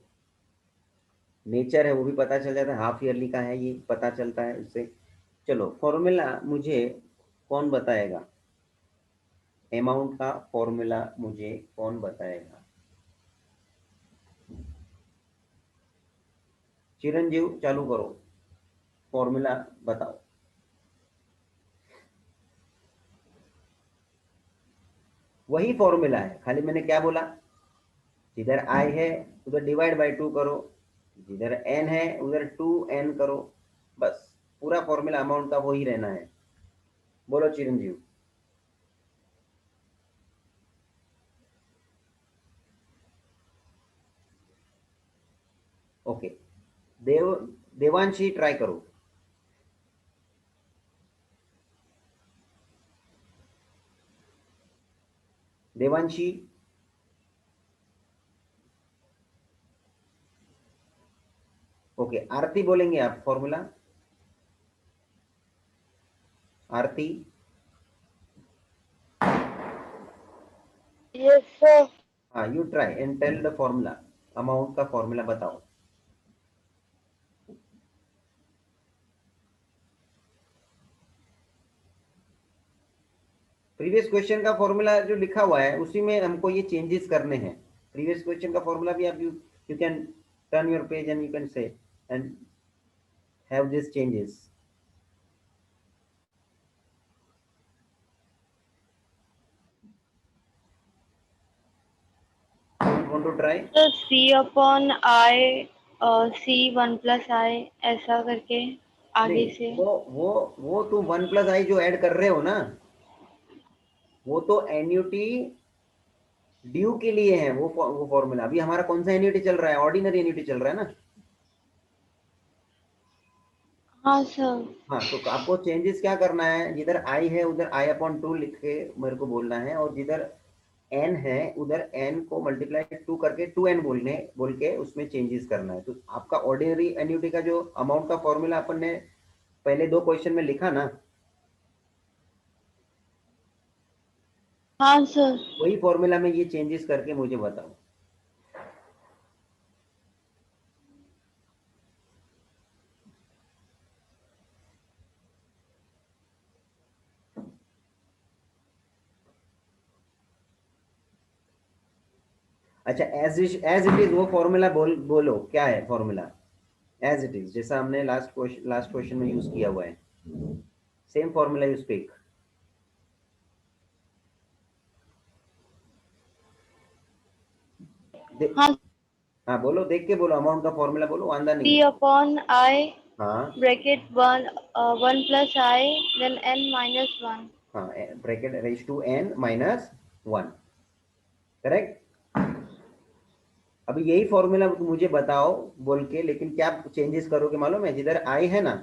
नेचर है वो भी पता चल जाता है, हाफ ईयरली का है ये पता चलता है उससे। चलो फॉर्मूला मुझे कौन बताएगा? अमाउंट का फॉर्मूला मुझे कौन बताएगा? चिरंजीव चालू करो, फॉर्मूला बताओ। वही फॉर्मूला है, खाली मैंने क्या बोला, जिधर आई है उधर डिवाइड बाई 2 करो, जिधर एन है उधर 2n करो, बस पूरा फॉर्मूला अमाउंट का वही रहना है। बोलो चिरंजीव। ओके, देवांशी ट्राई करो। देवांशी। ओके, आरती बोलेंगे आप फॉर्मूला? आरती। Yes sir. हाँ, you try and tell the formula, amount का फॉर्मूला बताओ। प्रीवियस क्वेश्चन का फॉर्मूला जो लिखा हुआ है उसी में हमको ये चेंजेस करने हैं। प्रीवियस क्वेश्चन का फॉर्मूला भी आप you can turn your page and you can say and have this changes. Want to try? Sir C upon i, C 1+i ऐसा करके आगे नहीं, से। वो तो 1+i जो ऐड कर रहे हो ना, वो तो एन्युटी ड्यू के लिए है। वो फॉर्मूला अभी हमारा कौन सा एन्युटी चल रहा है? ऑर्डिनरी एन्युटी चल रहा है ना। हाँ सर। हाँ, तो आपको चेंजेस क्या करना है, जिधर आई है उधर i/2 लिख के मेरे को बोलना है, और जिधर n है उधर n को मल्टीप्लाई 2 करके 2n बोल के उसमें चेंजेस करना है। तो आपका ऑर्डिनरी एन्युटी का जो अमाउंट का फॉर्मूला अपन ने पहले 2 क्वेश्चन में लिखा ना, हाँ सर। वही फॉर्मूला में ये चेंजेस करके मुझे बताओ। अच्छा, एज इट इज वो फॉर्मूला बोलो क्या है फॉर्मूला, एज इट इज जैसा हमने लास्ट क्वेश्चन में यूज किया हुआ है, सेम फॉर्मूला यू स्पीक। हाँ, हाँ बोलो, देख के बोलो, अमाउंट का फॉर्मूला बोलो, वांदा नहीं सी है। अपॉन आई हाँ ब्रैकेट 1 + i देन n-1। हाँ, bracket raise to n minus 1, correct. अभी यही फॉर्मूला मुझे बताओ बोल के, लेकिन क्या चेंजेस करोगे मालूम है, जिधर i है ना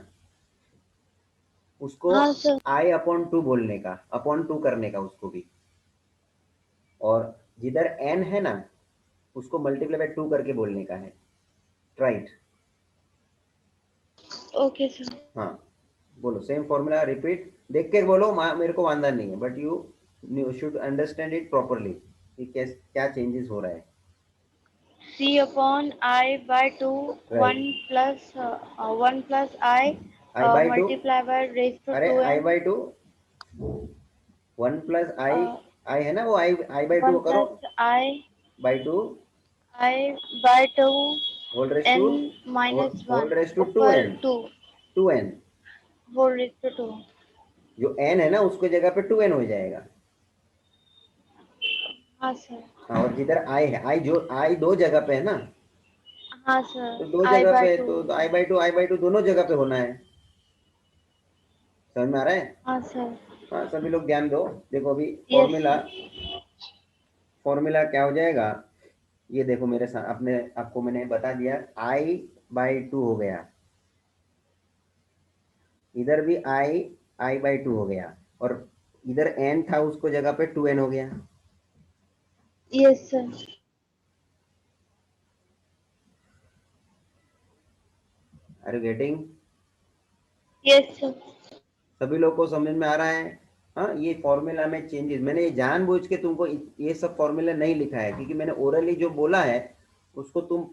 उसको हाँ सर। i अपॉन 2 बोलने का, अपॉन 2 करने का उसको भी, और जिधर n है ना उसको मल्टीप्लाई बाय 2 करके बोलने का है, राइट। Okay sir. हाँ बोलो, सेम फॉर्मूला रिपीट, देख के बोलो, मेरे को वांदा नहीं है, but you should understand it properly कि क्या चेंजेस हो रहा है। C upon I by 2, right, 1 plus I i by 2, multiply by raised to अरे i 2n, by 2, 1 plus I, uh, I है ना वो, आई बाई 2 1 करो, plus by 2 I by 2 whole raise to, n minus whole 1 raise to to ऊपर N, 2 to N, whole raised to 2। जो N है ना उसके जगह पे 2n हो जाएगा। हाँ सर। हाँ, और जिधर आई है, आई जो आई दो जगह पे है ना, हाँ तो सर, दो I जगह by पे 2 तो होगा। आई बाई टू दोनों जगह पे होना है, समझ में आ रहा है। हाँ सर। हाँ सभी लोग ध्यान दो, देखो अभी यस फॉर्मूला, सर। फॉर्मूला क्या हो जाएगा, ये देखो मेरे साथ, अपने आपको मैंने बता दिया, i/2 हो गया, इधर भी i/2 हो गया, और इधर n था उसको जगह पे 2n हो गया। Yes sir. Are you getting? Yes sir. सभी लोग को समझ में आ रहा है? हाँ, ये फॉर्मूला में चेंजेस मैंने ये जानबूझ के तुमको ये सब फॉर्मूला नहीं लिखा है, क्योंकि मैंने ओरली जो बोला है उसको तुम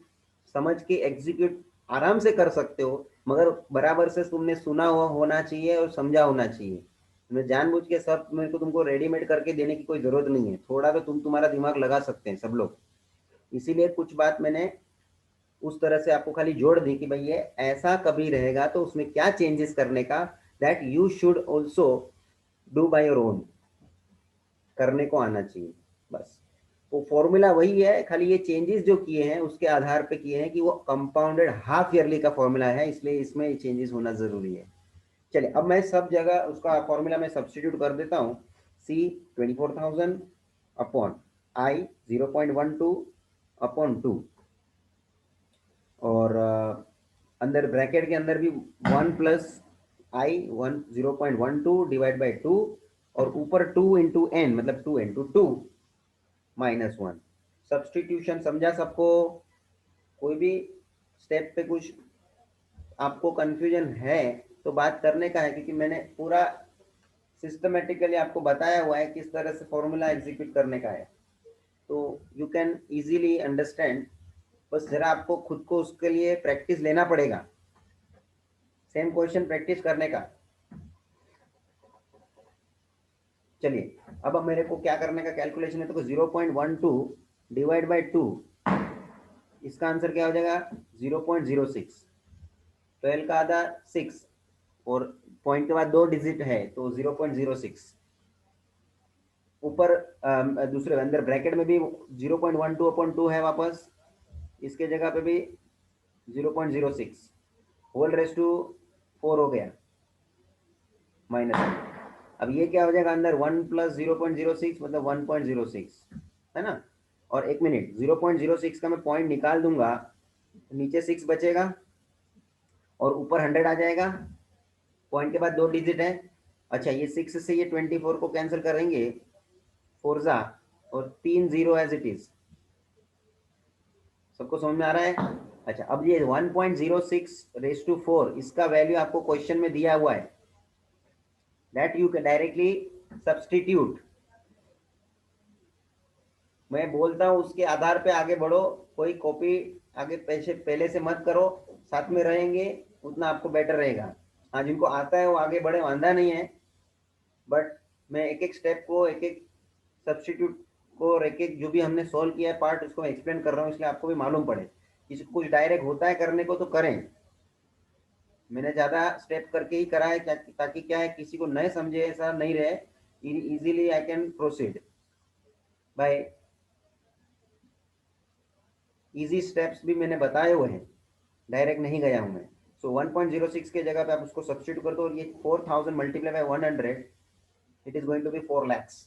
समझ के एग्जीक्यूट आराम से कर सकते हो, मगर बराबर से तुमने सुना हुआ होना चाहिए और समझा होना चाहिए। मैं जानबूझ के सब मेरे को तुमको रेडीमेड करके देने की कोई जरूरत नहीं है, थोड़ा तो तुम्हारा दिमाग लगा सकते हैं सब लोग, इसीलिए कुछ बात मैंने उस तरह से आपको खाली जोड़ दी कि भाई ये ऐसा कभी रहेगा तो उसमें क्या चेंजेस करने का, that you should also do by your own, करने को आना चाहिए बस। वो फॉर्मूला वही है, खाली ये चेंजेस जो किए हैं उसके आधार पे किए हैं कि वो कंपाउंडेड हाफ ईयरली का फॉर्मूला है, इसलिए इसमें चेंजेस होना जरूरी है। चलिए अब मैं सब जगह उसका फॉर्मूला में सब्सटीट्यूट कर देता हूँ, सी 24,000 अपॉन आई 0.12 अपॉन 2, और अंदर ब्रैकेट के अंदर भी 1 प्लस आई 0.12 डिवाइड बाई 2, और ऊपर 2 इंटू एन मतलब 2 इंटू 2 माइनस 1। सब्सटीट्यूशन समझा सबको? कोई भी स्टेप पे कुछ आपको कंफ्यूजन है तो बात करने का है, क्योंकि मैंने पूरा सिस्टमेटिकली आपको बताया हुआ है किस तरह से फॉर्मूला एग्जीक्यूट करने का है, तो यू कैन इजीली अंडरस्टैंड। बस जरा आपको खुद को उसके लिए प्रैक्टिस लेना पड़ेगा, सेम क्वेश्चन प्रैक्टिस करने का। चलिए अब मेरे को क्या करने का कैलकुलेशन है, तो 0.12 डिवाइड बाई 2, इसका आंसर क्या हो जाएगा 0.06, 12 का आधा 6, और पॉइंट के बाद 2 डिजिट है तो 0.06, ऊपर दूसरे अंदर ब्रैकेट में भी 0.12 अपॉन 2 है वापस, इसके जगह पे भी 0.06, होल रेस टू 4 हो गया माइनस। अब ये क्या हो जाएगा अंदर 1 प्लस 0.06 मतलब 1.06 है ना, और एक मिनट 0.06 का मैं पॉइंट निकाल दूंगा, नीचे 6 बचेगा और ऊपर 100 आ जाएगा, पॉइंट के बाद 2 डिजिट है। अच्छा ये 6 से ये 24 को कैंसिल करेंगे, 4 जा और 3 0 एज इट इज। सबको समझ में आ रहा है? अच्छा, अब ये 1.06 रेस टू 4 इसका वैल्यू आपको क्वेश्चन में दिया हुआ है, that you can directly substitute. मैं बोलता हूँ उसके आधार पे आगे बढ़ो, कोई कॉपी आगे पैसे पहले से मत करो, साथ में रहेंगे उतना आपको बेटर रहेगा। हाँ, जिनको आता है वो आगे बढ़े, वांधा नहीं है, बट मैं एक एक स्टेप को, एक एक सब्सटीट्यूट को, और एक एक जो भी हमने सॉल्व किया है पार्ट, उसको मैं एक्सप्लेन कर रहा हूँ, इसलिए आपको भी मालूम पड़े। किसी को कुछ डायरेक्ट होता है करने को तो करें, मैंने ज़्यादा स्टेप करके ही करा है ताकि क्या है, किसी को नहीं समझे ऐसा नहीं रहे, easily I can proceed bye easy steps भी मैंने बताए हुए हैं, डायरेक्ट नहीं गया हूं मैं। सो 1.06 के जगह पे आप उसको सब्स्टिट्यूट कर दो, और ये 4000 multiply by 100, it is going to be 4 lakhs।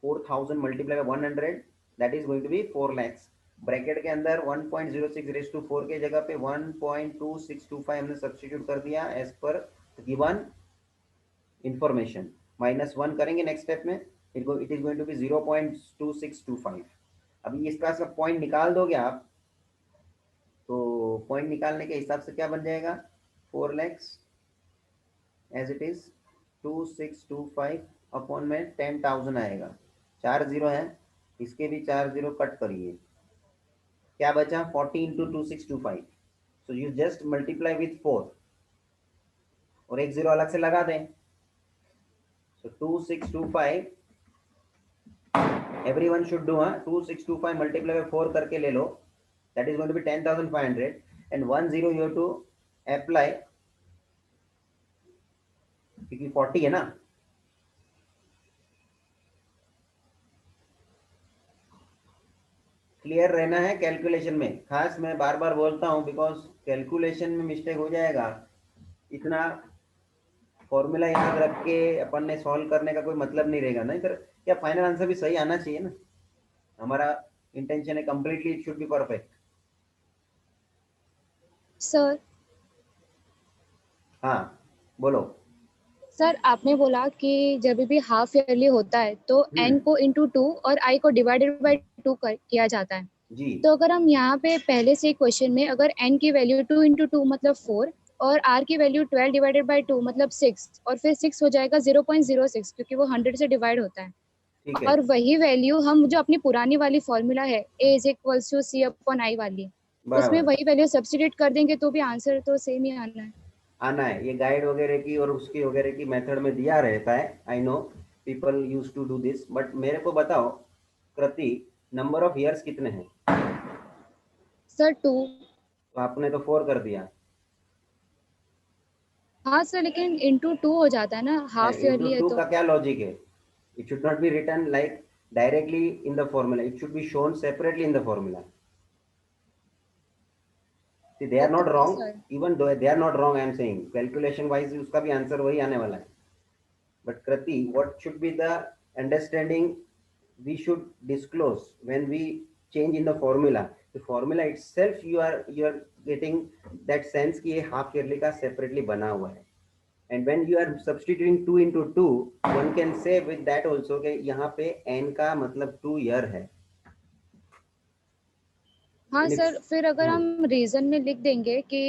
4000 multiply by 100, that is going to be 4 lakhs। Bracket के अंदर 1.06 रेस टू 4 के जगह पे 1.2625 हमने सब्स्टिट्यूट कर दिया एज पर गिवन इंफॉर्मेशन। -1 करेंगे नेक्स्ट स्टेप में, it is going to be 0.2625। अभी इसका सब पॉइंट निकाल दोगे आप, तो पॉइंट निकालने के हिसाब से क्या बन जाएगा, 4 lakhs as it is 2625 upon में 10,000 आएगा। 4 जीरो है, इसके भी 4 जीरो कट करिए, क्या बचा 40 into 2625। So you just multiply with 4, और एक जीरो अलग से लगा दें। सो 2625 everyone should do, 2625 multiply by 4 करके ले लो, that is going to be 10,500, and 1 0 you have to apply, क्योंकि 40 है ना। क्लियर रहना है कैलकुलेशन में, खास मैं बार बार बोलता हूँ, बिकॉज कैलकुलेशन में मिस्टेक हो जाएगा। इतना फॉर्मूला याद रख के अपन ने सॉल्व करने का कोई मतलब नहीं रहेगा, नहीं फिर क्या फाइनल आंसर भी सही आना चाहिए ना, हमारा इंटेंशन है completely it should be perfect. Sir हाँ बोलो। सर आपने बोला कि जब भी हाफ ईयरली होता है तो हम्म। n को इंटू 2 और i को डिवाइडेड बाई 2 किया जाता है। जी। तो अगर हम यहाँ पे पहले से क्वेश्चन में अगर n की वैल्यू 2 इंटू 2 मतलब 4 और r की वैल्यू 12 डिवाइडेड बाई 2 मतलब 6, और फिर 6 हो जाएगा 0.06 क्योंकि वो 100 से डिवाइड होता है। ठीक है। और वही वैल्यू हम जो अपनी पुरानी वाली फॉर्मूला है a is equals to c upon i वाली, उसमें बराबर वही वैल्यू सब्स्टिट्यूट कर देंगे तो भी आंसर तो सेम ही आना है। आना है, ये गाइड वगैरह की और उसकी वगैरह की मेथड में दिया रहता है, I know people use to do this, but मेरे को बताओ कृति, नंबर ऑफ ईयर्स कितने हैं? सर 2। तो आपने तो 4 कर दिया। हाँ सर, लेकिन इंटू 2 हो जाता है ना, हाफ इंटू ईयरली है 2 तो। का क्या लॉजिक है? It should not be written like directly in the formula, it should be shown separately in the formula. See, they are not okay wrong, सर। even though they are not wrong, I am saying calculation wise उसका भी answer वही आने वाला है। But Krati, what should be the understanding we should disclose when we change in the formula? The formula itself you are getting that sense कि ये half yearly का separately बना हुआ है, and when you are substituting 2 into 2, one can say with that also कि यहाँ पे n का मतलब 2 year है। हाँ And सर, it's फिर अगर हम रीजन में लिख देंगे कि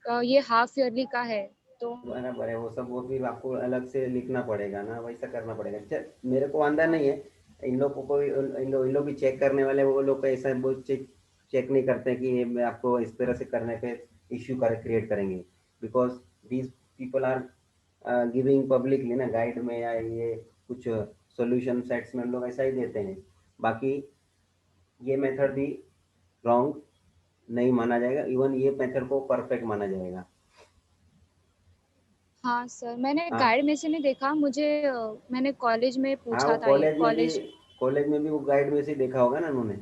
ये हाफ ईयरली का है तो। बराबर है, वो सब वो भी आपको अलग से लिखना पड़ेगा ना, वैसा करना पड़ेगा। चल, मेरे को वांदा नहीं है, इन लोग को इन लोग भी चेक करने वाले, वो लोग को ऐसा वो चेक नहीं करते कि ये मैं आपको इस तरह से करने पे इश्यू क्रिएट करेंगे, because these people are giving publicly ना गाइड में या ये कुछ सॉल्यूशन सेट्स में हम लोग ऐसा ही देते हैं। बाकी ये मेथड भी रॉन्ग नहीं माना जाएगा, इवन ये मेथड को परफेक्ट माना जाएगा। हाँ सर, मैंने हाँ। गाइड में से नहीं देखा, मुझे मैंने कॉलेज में हाँ, वो पूछा था ये कॉलेज। कॉलेज में भी वो गाइड में से देखा होगा ना उन्होंने।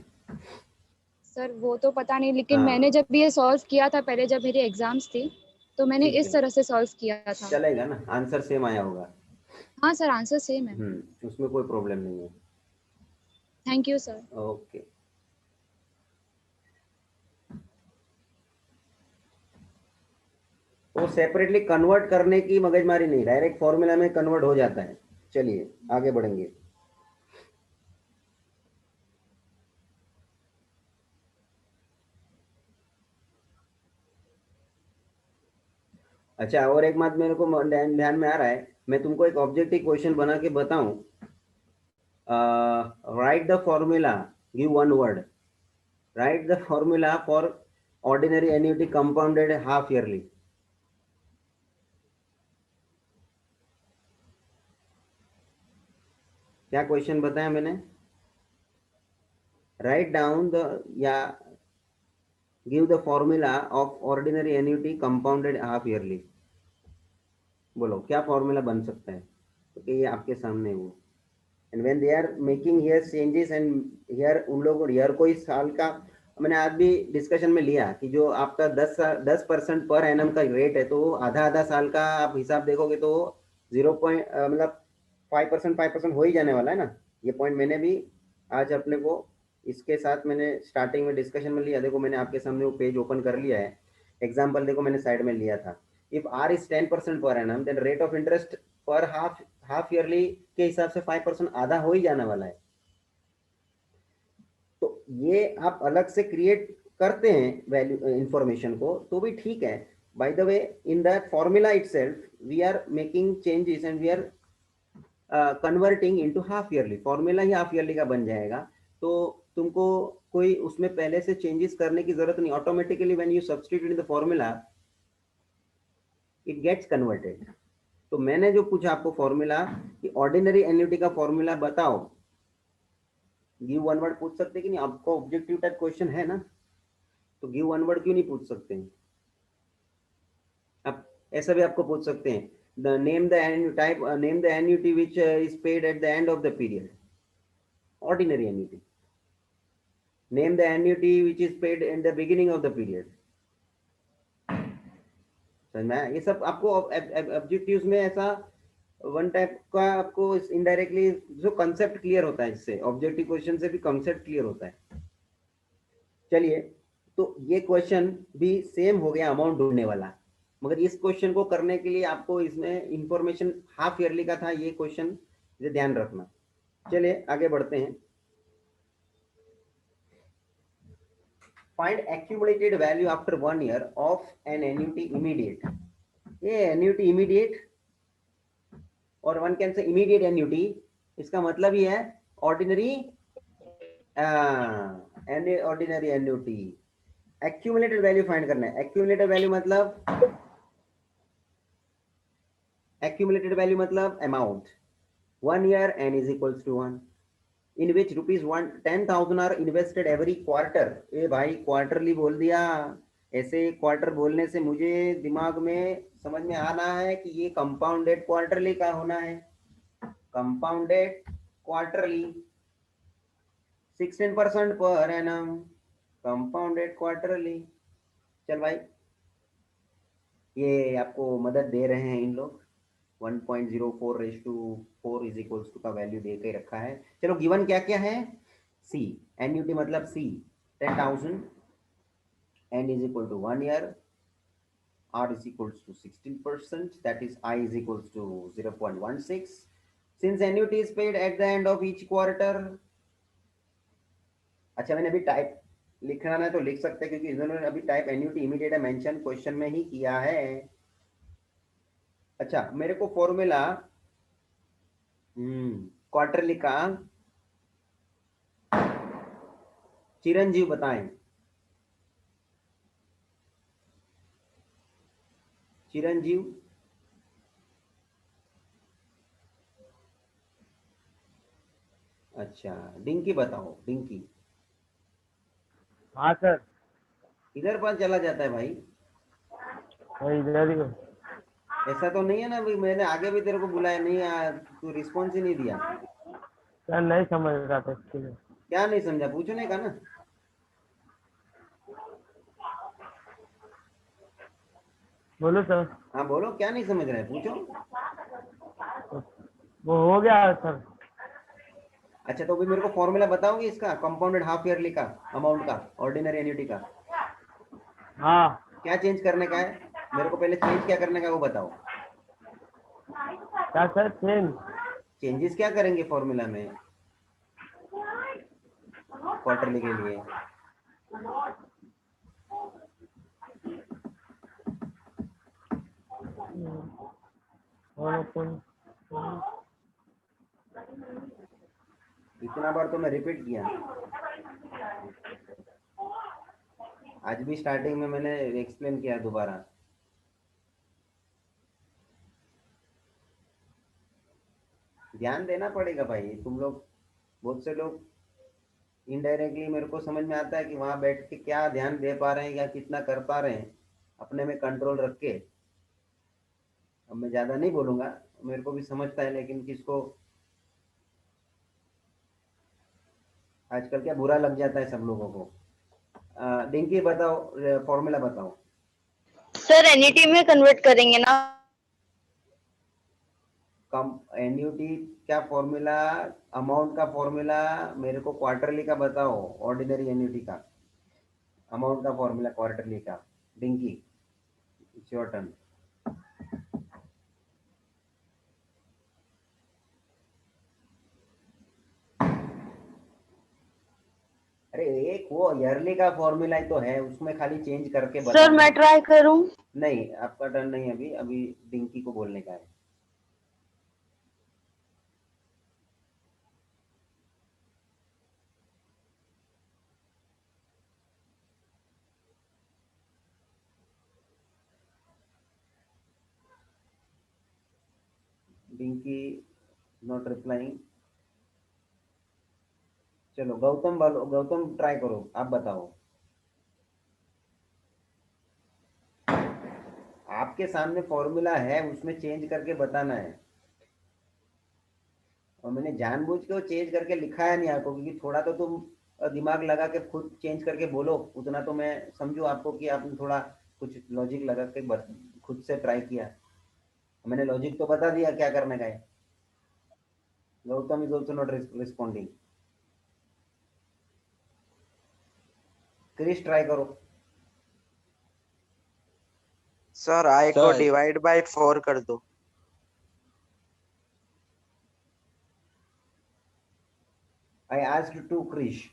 सर वो तो पता नहीं, लेकिन मैंने हाँ। जब ये सॉल्व किया था पहले जब मेरी एग्जाम्स थी तो मैंने ठीक इस है, तरह से सॉल्व किया था। चलेगा ना, आंसर सेम आया होगा। हाँ सर, आंसर सेम है। उसमें कोई प्रॉब्लम नहीं है। Thank you sir. ओके। वो सेपरेटली कन्वर्ट करने की मगजमारी नहीं, डायरेक्ट फॉर्मूला में कन्वर्ट हो जाता है। चलिए आगे बढ़ेंगे। अच्छा, और एक बात मेरे को ध्यान में आ रहा है, मैं तुमको एक ऑब्जेक्टिव क्वेश्चन बना के बताऊं। Right the formula, give one word, right the formula for ordinary annuity compounded half yearly. क्या क्वेश्चन बताया मैंने? राइट डाउन द या give the formula of ordinary annuity compounded half yearly. बोलो क्या फॉर्मूला बन सकता है? तो ये आपके सामने है वो। And when they are making here changes and here उन लोगों हियर कोई साल का, मैंने आज भी डिस्कशन में लिया कि जो आपका 10% पर एनम का रेट है, तो आधा आधा साल का आप हिसाब देखोगे तो 0 पॉइंट मतलब 5% हो ही जाने वाला है ना। ये पॉइंट मैंने भी आज अपने को इसके साथ मैंने स्टार्टिंग में डिस्कशन में लिया। देखो मैंने आपके सामने वो पेज ओपन कर लिया है। एग्जाम्पल देखो मैंने साइड में लिया था। इफ आर इज 10% पर annum, then rate of interest पर हाफ ईयरली के हिसाब से 5% आधा हो ही जाने वाला है। तो ये आप अलग से क्रिएट करते हैं वैल्यू इंफॉर्मेशन को तो भी ठीक है। By the way, in that formula itself we are making changes and we are converting into half yearly. Formula ही हाफ ईयरली का बन जाएगा, तो तुमको कोई उसमें पहले से चेंजेस करने की जरूरत नहीं। Automatically when you substitute in the formula it gets converted. तो मैंने जो पूछा आपको फॉर्मूला कि ऑर्डिनरी एन्युटी का फॉर्मूला बताओ, गिव वन वर्ड पूछ सकते कि नहीं? आपको ऑब्जेक्टिव टाइप क्वेश्चन है ना, तो गिव वन वर्ड क्यों नहीं पूछ सकते हैं? आप ऐसा भी आपको पूछ सकते हैं, the name the type, name the annuity which is paid at the end of the period, ordinary annuity. Name the annuity which is paid in the beginning of the period. समझ में आया? ये सब आपको ऑब्जेक्टिव्स में ऐसा one type का आपको इनडायरेक्टली जो कंसेप्ट क्लियर होता है, इससे ऑब्जेक्टिव क्वेश्चन से भी कंसेप्ट क्लियर होता है। चलिए, तो ये क्वेश्चन भी सेम हो गया अमाउंट ढूंढने वाला, मगर इस क्वेश्चन को करने के लिए आपको इसमें इंफॉर्मेशन हाफ ईयरली का था ये क्वेश्चन, ये ध्यान रखना। चलिए आगे बढ़ते हैं। Find accumulated value after 1 year of an annuity immediate. ये एन्युटी इमीडिएट और one can say immediate annuity, इसका मतलब ही है ordinary ordinary annuity. Accumulated value फाइंड करना है। एक्यूमुलेटेड वैल्यू मतलब amount 1 year n is equals to 1 in which rupees 10,000 are invested every quarter। ए भाई क्वार्टरली बोल दिया। ऐसे क्वार्टर बोलने से मुझे दिमाग में समझ में आना है कि ये कंपाउंडेड क्वार्टरली का होना है। कंपाउंडेड क्वार्टरली 16% पर एनम, कंपाउंडेड क्वार्टरली। चल भाई, ये आपको मदद दे रहे हैं इन लोग। 1.04:4 इज इक्वल्स टू का वैल्यू दे के रखा है। चलो गिवन क्या क्या है? सी, एन्युटी मतलब C 10,000, n is equal to 1 year, r is equals to 16%, that is i is equals to 0.16। Since annuity is paid at the end of each quarter. अच्छा, मैंने अभी टाइप लिखना है तो लिख सकते हैं, क्योंकि इन्होंने अभी type annuity immediate mention question में ही किया है। अच्छा, मेरे को फॉर्मूला क्वार्टरली का चिरंजीव बताएं। चिरंजीव, अच्छा डिंकी बताओ। डिंकी हाँ सर। इधर पर चला जाता है भाई। इधर ही हो। ऐसा तो नहीं है ना भाई, मैंने आगे भी तेरे को बुलाया नहीं, तू रिस्पॉन्स ही नहीं दिया। सर नहीं समझ रहा था इसके लिए। क्या नहीं समझा? पूछने का ना। बोलो सर। हाँ बोलो, क्या नहीं समझ रहे, पूछो। वो हो गया सर। अच्छा, तो अभी मेरे को फॉर्मूला बताओगे इसका, कंपाउंडेड हाफ ईयरली का अमाउंट का, ऑर्डिनरी एन्युटी का? हाँ। क्या चेंज करने का है मेरे को? पहले चेंज क्या करने का वो बताओ। क्या सर? चेंज चेंजेस क्या करेंगे फॉर्मूला में क्वार्टरली के लिए? वन अपन इतना बार तो मैं रिपीट किया, आज भी स्टार्टिंग में मैंने एक्सप्लेन किया दोबारा। ध्यान देना पड़ेगा भाई, तुम लोग, बहुत से लोग इनडायरेक्टली मेरे को समझ में आता है कि वहां बैठ के क्या ध्यान दे पा रहे हैं या कितना कर पा रहे हैं अपने में कंट्रोल रख के। अब मैं ज्यादा नहीं बोलूंगा, मेरे को भी समझता है, लेकिन किसको आजकल क्या बुरा लग जाता है सब लोगों को। डिंकी बताओ, फॉर्मूला बताओ। सर एनईटी में कन्वर्ट करेंगे ना? कम एन्युटी क्या फॉर्मूला, अमाउंट का फॉर्मूला मेरे को क्वार्टरली का बताओ, ऑर्डिनरी एन्युटी का अमाउंट का फॉर्मूला क्वार्टरली का। Dinky, it's your turn. अरे एक वो ईयरली का फॉर्मूला ही तो है, उसमें खाली चेंज करके सर बताना मैं है। ट्राई करूं? नहीं, आपका टर्न नहीं, अभी अभी डिंकी को बोलने का है। Dinky not replying. चलो गौतम बोलो, गौतम ट्राई करो, आप बताओ। आपके सामने फॉर्मूला है, उसमें चेंज करके बताना है। और मैंने जानबूझ के वो चेंज करके लिखा है नहीं आपको, क्योंकि थोड़ा तो तुम दिमाग लगा के खुद चेंज करके बोलो, उतना तो मैं समझू आपको कि आपने थोड़ा कुछ लॉजिक लगा के खुद से ट्राई किया। मैंने लॉजिक तो बता दिया क्या करने का है। Gautam is also not responding. Krish try करो। सर आई को सर डिवाइड बाय 4 कर दो। I asked to Krish.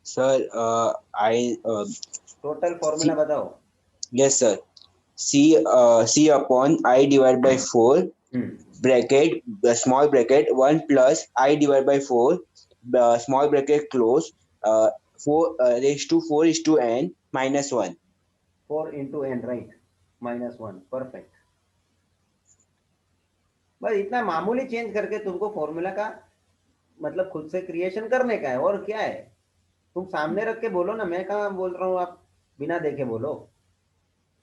Sir i total formula बताओ। yes sir c upon I divided by 4 bracket the small bracket 1 plus I divided by 4 the small bracket close 4 raised to 4 is to n minus 1 4 into n, right, -1, perfect. बस इतना मामूली change करके तुमको formula का मतलब खुद से creation करने का है, और क्या है। तुम सामने रख के बोलो ना, मैं कहाँ बोल रहा हूँ, आप बिना देखे बोलो।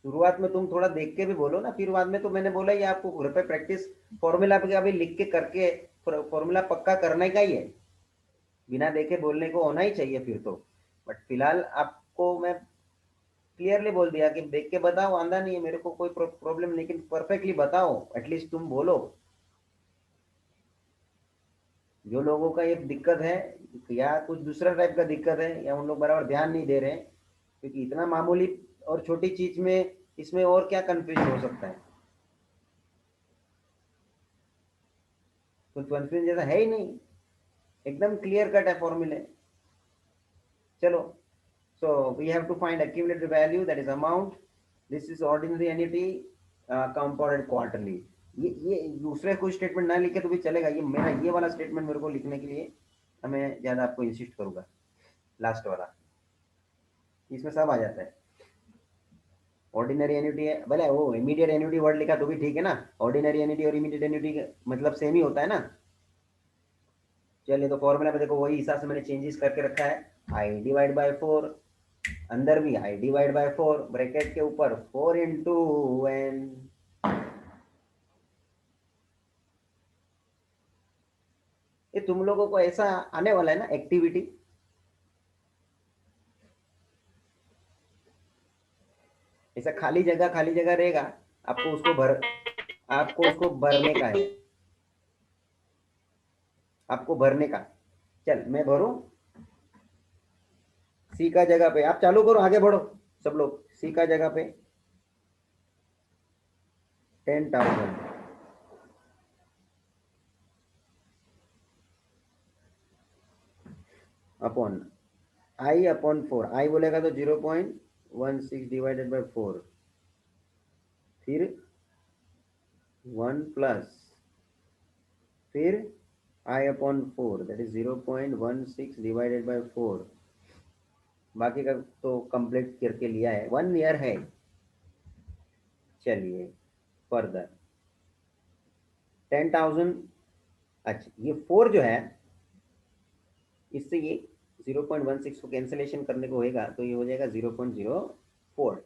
शुरुआत में तुम थोड़ा देख के भी बोलो ना, फिर बाद में तो मैंने बोला ही आपको घर पे प्रैक्टिस फॉर्मूला पे अभी लिख के करके फॉर्मूला पक्का करने का ही है। बिना देखे बोलने को होना ही चाहिए फिर तो। बट फिलहाल आपको मैं क्लियरली बोल दिया कि देख के बताओ, आंदा नहीं है मेरे को, कोई प्रॉब्लम, लेकिन परफेक्टली बताओ, एटलीस्ट तुम बोलो। जो लोगों का ये दिक्कत है या कुछ दूसरा टाइप का दिक्कत है, या उन लोग बराबर ध्यान नहीं दे रहे हैं, क्योंकि इतना मामूली और छोटी चीज में इसमें और क्या कंफ्यूजन हो सकता है। कुछ कंफ्यूजन जैसा है ही नहीं, एकदम क्लियर कट है फॉर्मूले। चलो, so we have to find accumulated value, that is amount. This is ordinary annuity, compounded quarterly. ये दूसरे कोई स्टेटमेंट ना लिखे तो भी चलेगा, ये मेरा ये वाला स्टेटमेंट मेरे को लिखने के लिए मैं ज्यादा आपको इंसिस्ट करूंगा, लास्ट वाला, इसमें सब आ जाता है। ऑर्डिनरी एन्युटी है, भले वो इमीडिएट एन्युटी वर्ड लिखा तो भी ठीक है ना, ऑर्डिनरी एन्युटी और इमीडिएट एन्युटी मतलब सेम ही होता है ना। चलिए, तो फॉर्मूला में देखो वही हिसाब से मैंने चेंजेस करके रखा है। आई डिवाइड बाय 4, अंदर भी आई डिवाइड बाय 4, ब्रैकेट के ऊपर 4 इंटू एन। ये तुम लोगों को ऐसा आने वाला है ना एक्टिविटी, ऐसा खाली जगह रहेगा, आपको उसको भरने का है, आपको भरने का। चल मैं भरूं, सी का जगह पे आप चालू करो, आगे बढ़ो सब लोग। सी का जगह पे 10,000 अपॉन आई अपॉन 4, आई बोलेगा तो 0.16 डिवाइडेड बाय 4, फिर 1 प्लस फिर I/4 that is 0.16 divided by 4। बाकी का तो कंप्लीट करके लिया है, 1 ईयर है। चलिए फर्दर 10,000। अच्छा ये 4 जो है इससे ये 0.16 को कैंसिलेशन करने को होएगा तो ये हो जाएगा 0.04।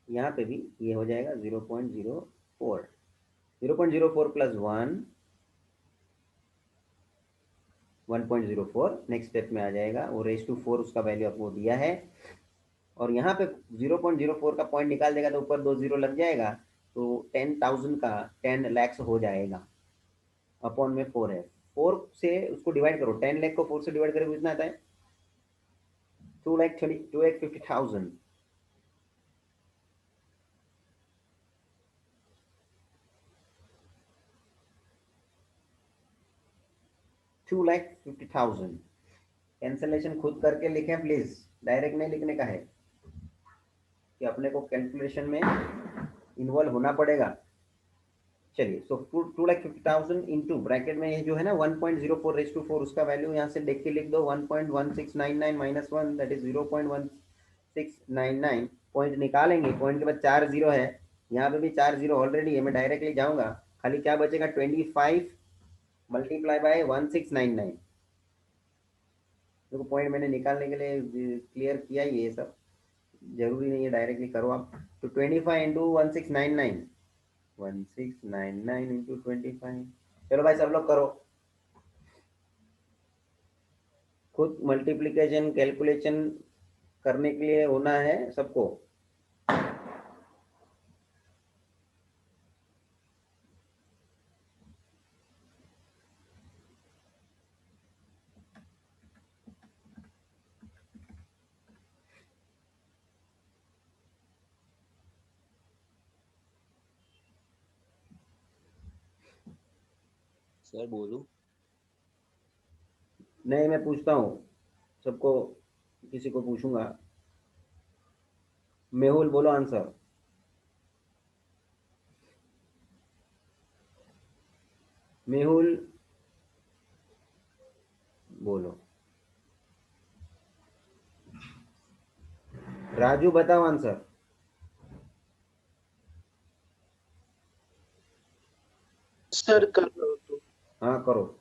यहाँ पे भी ये हो जाएगा 0.04। 0.04 प्लस 1.04 नेक्स्ट स्टेप में आ जाएगा। वो रेस टू 4 उसका वैल्यू आपको दिया है और यहाँ पे 0.04 का पॉइंट निकाल देगा तो ऊपर 2 जीरो लग जाएगा तो 10,000 का 10 लाख हो जाएगा। अपॉन में 4 है, 4 से उसको डिवाइड करो, 10 लाख को 4 से डिवाइड करें कितना आता है 2,50,000। 2,50,000। कैंसलेशन खुद करके लिखें प्लीज, डायरेक्ट नहीं लिखने का है कि अपने को कैलकुलेशन में इन्वॉल्व होना पड़ेगा। चलिए सो 2,50,000 इंटू ब्रैकेट में ये जो है ना 1.04 रेस टू 4 उसका वैल्यू यहाँ से देख के लिख दो 1.1699 माइनस 1 दैट इज 0.1699। पॉइंट निकालेंगे, पॉइंट के बाद 4 जीरो है, यहाँ पे भी 4 जीरो ऑलरेडी है, मैं डायरेक्टली जाऊंगा, खाली क्या बचेगा 25 मल्टीप्लाई बाय 1699। देखो पॉइंट मैंने निकालने के लिए क्लियर किया ही, ये सब जरूरी नहीं है डायरेक्टली करो आप। तो 25 इंटू 1699 1699 इंटू 25। चलो भाई सब लोग करो खुद, मल्टीप्लिकेशन कैलकुलेशन करने के लिए होना है सबको। सर बोलूं? नहीं मैं पूछता हूँ सबको, किसी को पूछूंगा। मेहुल बोलो आंसर। मेहुल बोलो। राजू बताओ आंसर। सर कर लो तो। हाँ करो।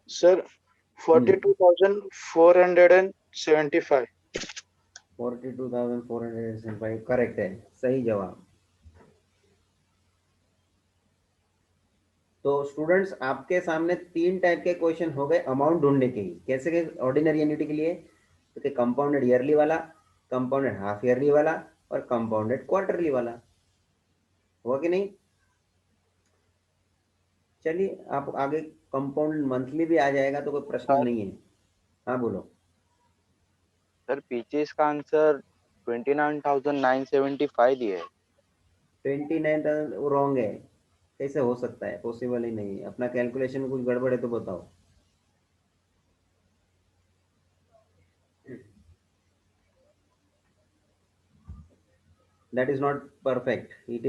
सर 42,475। 42,475 करेक्ट है, सही जवाब। तो स्टूडेंट्स आपके सामने 3 टाइप के क्वेश्चन हो गए अमाउंट ढूंढने के लिए। कैसे के ऑर्डिनरी एन्युटी के लिए तो कंपाउंडेड ईयरली वाला, कंपाउंडेड हाफ ईयरली वाला और कंपाउंडेड क्वार्टरली वाला, हुआ कि नहीं? चलिए आप आगे कंपाउंड मंथली भी आ जाएगा तो कोई प्रश्न नहीं है। हाँ बोलो। सर पीछे इसका आंसर 29,975 दिया है। 29,000 वो रॉन्ग है, कैसे हो सकता है, पॉसिबल ही नहीं है। अपना कैलकुलेशन कुछ गड़बड़ है तो बताओ। That is not perfect, it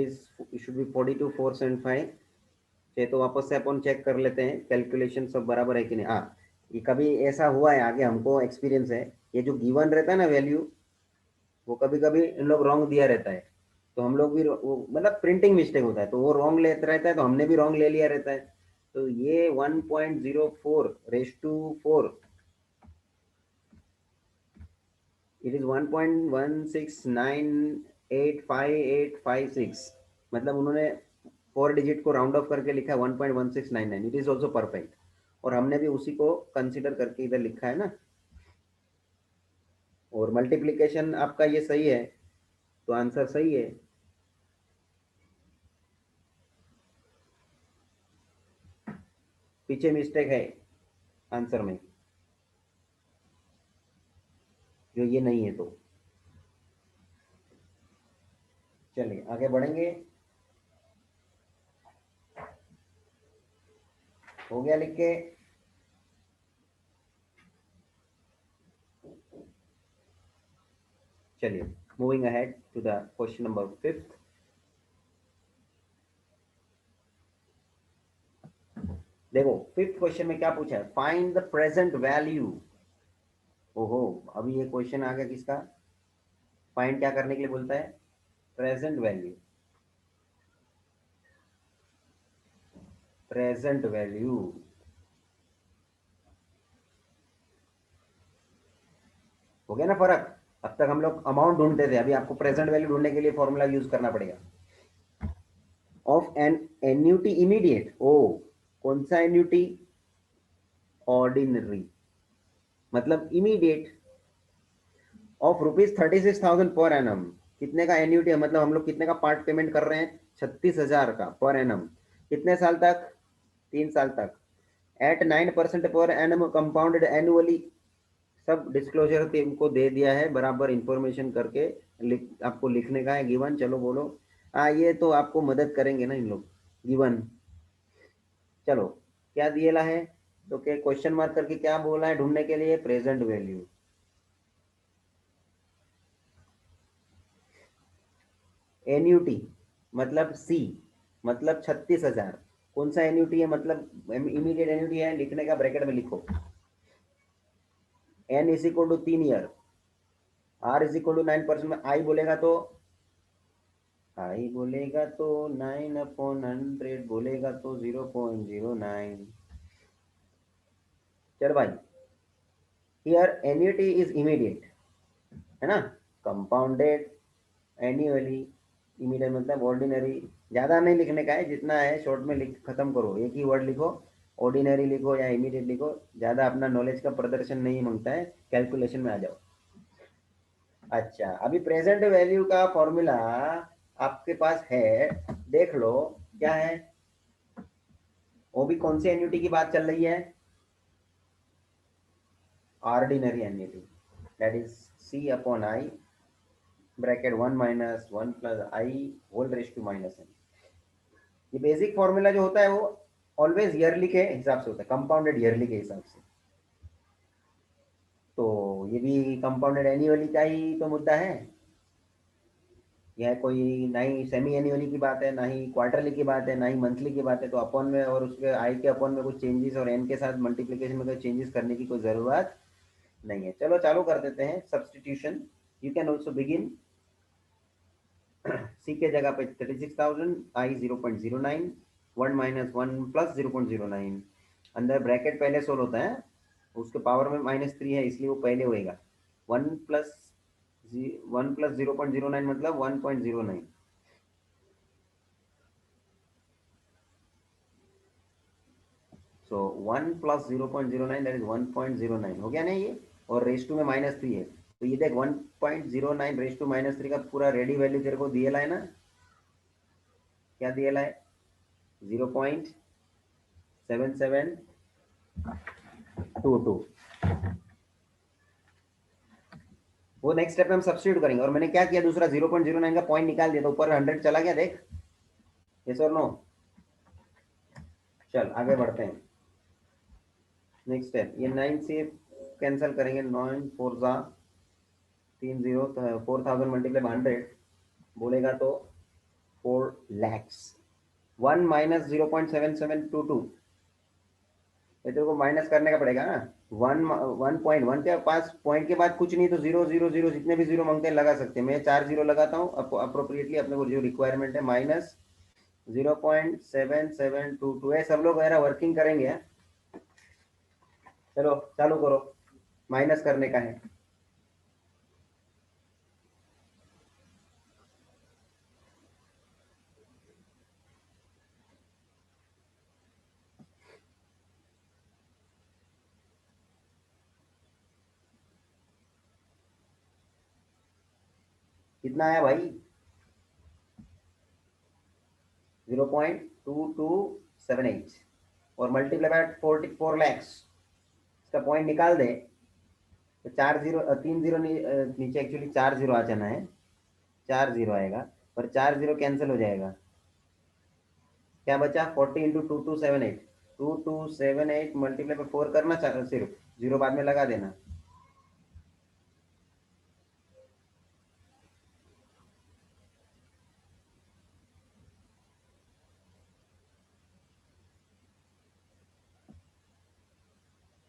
should B 42,475। चाहिए तो वापस से अपन चेक कर लेते हैं कैलकुलेशन सब बराबर है कि नहीं। हाँ ये कभी ऐसा हुआ है, आगे हमको एक्सपीरियंस है, ये जो गिवन रहता है ना वैल्यू, वो कभी कभी इन लोग रॉन्ग दिया रहता है तो हम लोग भी वो मतलब प्रिंटिंग मिस्टेक होता है तो वो रॉन्ग लेता रहता है तो हमने भी रॉन्ग ले लिया रहता है। तो ये 1.04 रेस टू 4 इट इज 1.16985856, मतलब उन्होंने 4 डिजिट को राउंड ऑफ करके लिखा है 1.1699। इट इज ऑल्सो परफेक्ट और हमने भी उसी को कंसिडर करके इधर लिखा है ना। और मल्टीप्लिकेशन आपका ये सही है तो आंसर सही है। पीछे मिस्टेक है आंसर में, जो ये नहीं है। तो चलिए आगे बढ़ेंगे। हो गया लिख के? चलिए moving ahead to the question number 5th। देखो 5th क्वेश्चन में क्या पूछा है, फाइंड द प्रेजेंट वैल्यू। ओहो, अभी ये क्वेश्चन आ गया किसका, फाइंड क्या करने के लिए बोलता है, प्रेजेंट वैल्यू। प्रेजेंट वैल्यू हो गया ना फर्क। अब तक हम लोग अमाउंट ढूंढते थे, अभी आपको प्रेजेंट वैल्यू ढूंढने के लिए फॉर्मूला यूज करना पड़ेगा। ऑफ एन एन्यूटी इमीडिएट, ओ कौन सा एन्यूटी, ऑर्डिनरी, मतलब इमीडिएट, ऑफ ₹36,000 पर एनम। कितने का एन्यूटी है, मतलब हम लोग कितने का पार्ट पेमेंट कर रहे हैं, 36,000 का पर एनम। कितने साल तक, 3 साल तक। एट 9% पर एनम कंपाउंडेड एनुअली। सब डिस्क्लोजर तुमको दे दिया है, बराबर इंफॉर्मेशन करके आपको लिखने का है। गिवन, चलो बोलो। ये तो आपको मदद करेंगे ना इन लोग। गिवन, चलो क्या दिएला है, तो क्या क्वेश्चन मार्क करके क्या बोला है ढूंढने के लिए, प्रेजेंट वैल्यू। एन्यूटी मतलब सी, मतलब 36,000। कौन सा एन्यूटी है, मतलब इमीडिएट एन्यूटी है, लिखने का ब्रैकेट में लिखो। N is equal to 3 year, r is equal to 9% में आई बोलेगा तो 9/100 बोलेगा तो 0.09। चल भाई, हियर एन्यूटी इज इमीडिएट, है ना, कंपाउंडेड एन्युअली। इमीडिएट मतलब ऑर्डिनरी। ज्यादा नहीं लिखने का है, जितना है शॉर्ट में लिख खत्म करो, एक ही वर्ड लिखो, ऑर्डिनरी लिखो या इमीडिएट लिखो। ज्यादा अपना नॉलेज का प्रदर्शन नहीं मांगता है, कैलकुलेशन में आ जाओ। अच्छा, अभी प्रेजेंट वैल्यू का फॉर्मूला आपके पास है, देख लो क्या है। वो भी कौन सी एन्युटी की बात चल रही है, ordinary annuity, that is C/I bracket 1 - 1 + I whole raise to -n। ये बेसिक फॉर्मूला जो होता है वो ऑलवेज ईयरली के हिसाब से होता है, कंपाउंडेड ईयरली के हिसाब से। तो ये भी कंपाउंडेड एनुअली का ही तो मुद्दा है। यह कोई ना ही सेमी एनुअली की बात है, ना ही क्वार्टरली की बात है, ना ही मंथली की बात है। तो अपॉन में और उसके आई के अपॉन में कुछ चेंजेस और एन के साथ मल्टीप्लिकेशन में कोई चेंजेस करने की कोई ज़रूरत नहीं है। चलो चालू कर देते हैं substitution. You can also begin. C के जगह पे 36,000, आई 0.09, 1 - 1 + 0.09। अंदर ब्रैकेट पहले सोल्व होता है, उसके पावर में -3 है इसलिए वो पहले होएगा। 1 + 0.09 मतलब 1.09। सो 1 + 0.09 दैट इज 1.09 हो गया ना ये। और रेस टू में -3 है, तो ये देख 1.09 रेस टू -3 का पूरा रेडी वैल्यू तेरे को दिया है ना, क्या दिया है, 0.7722। वो नेक्स्ट स्टेप में हम सब्स्टिट्यूट करेंगे। और मैंने क्या किया, दूसरा 0.09 का पॉइंट निकाल दिया, तो ऊपर 100 चला गया, देख। यस और नो। चल आगे बढ़ते हैं। नेक्स्ट स्टेप, ये 9 से कैंसिल करेंगे, 9 4 जा 30, तो 4,000 × 100 बोलेगा तो 4 lakhs। 1 - 0.7722, ये तेरे को माइनस करने का पड़ेगा ना। 1 के पास पॉइंट के बाद कुछ नहीं, तो 0 0 0 जितने भी जीरो मांगते हैं लगा सकते हैं। मैं 4 0 लगाता हूँ अप्रोप्रिएटली, अपने को जो रिक्वायरमेंट है, -0.7722 है। सब लोग मेरा वर्किंग करेंगे। चलो चालू करो, माइनस करने का है। कितना आया भाई, 0.2278। और मल्टीप्लाई बाय 44 लैक्स, इसका पॉइंट निकाल दे तो 3 जीरो नीचे एक्चुअली 4 जीरो आ जाना है, 4 जीरो आएगा, पर 4 जीरो कैंसिल हो जाएगा, क्या बचा 40 इंटू 2278, 2278 मल्टीप्लाई बाय 4 करना, सिर्फ जीरो बाद में लगा देना।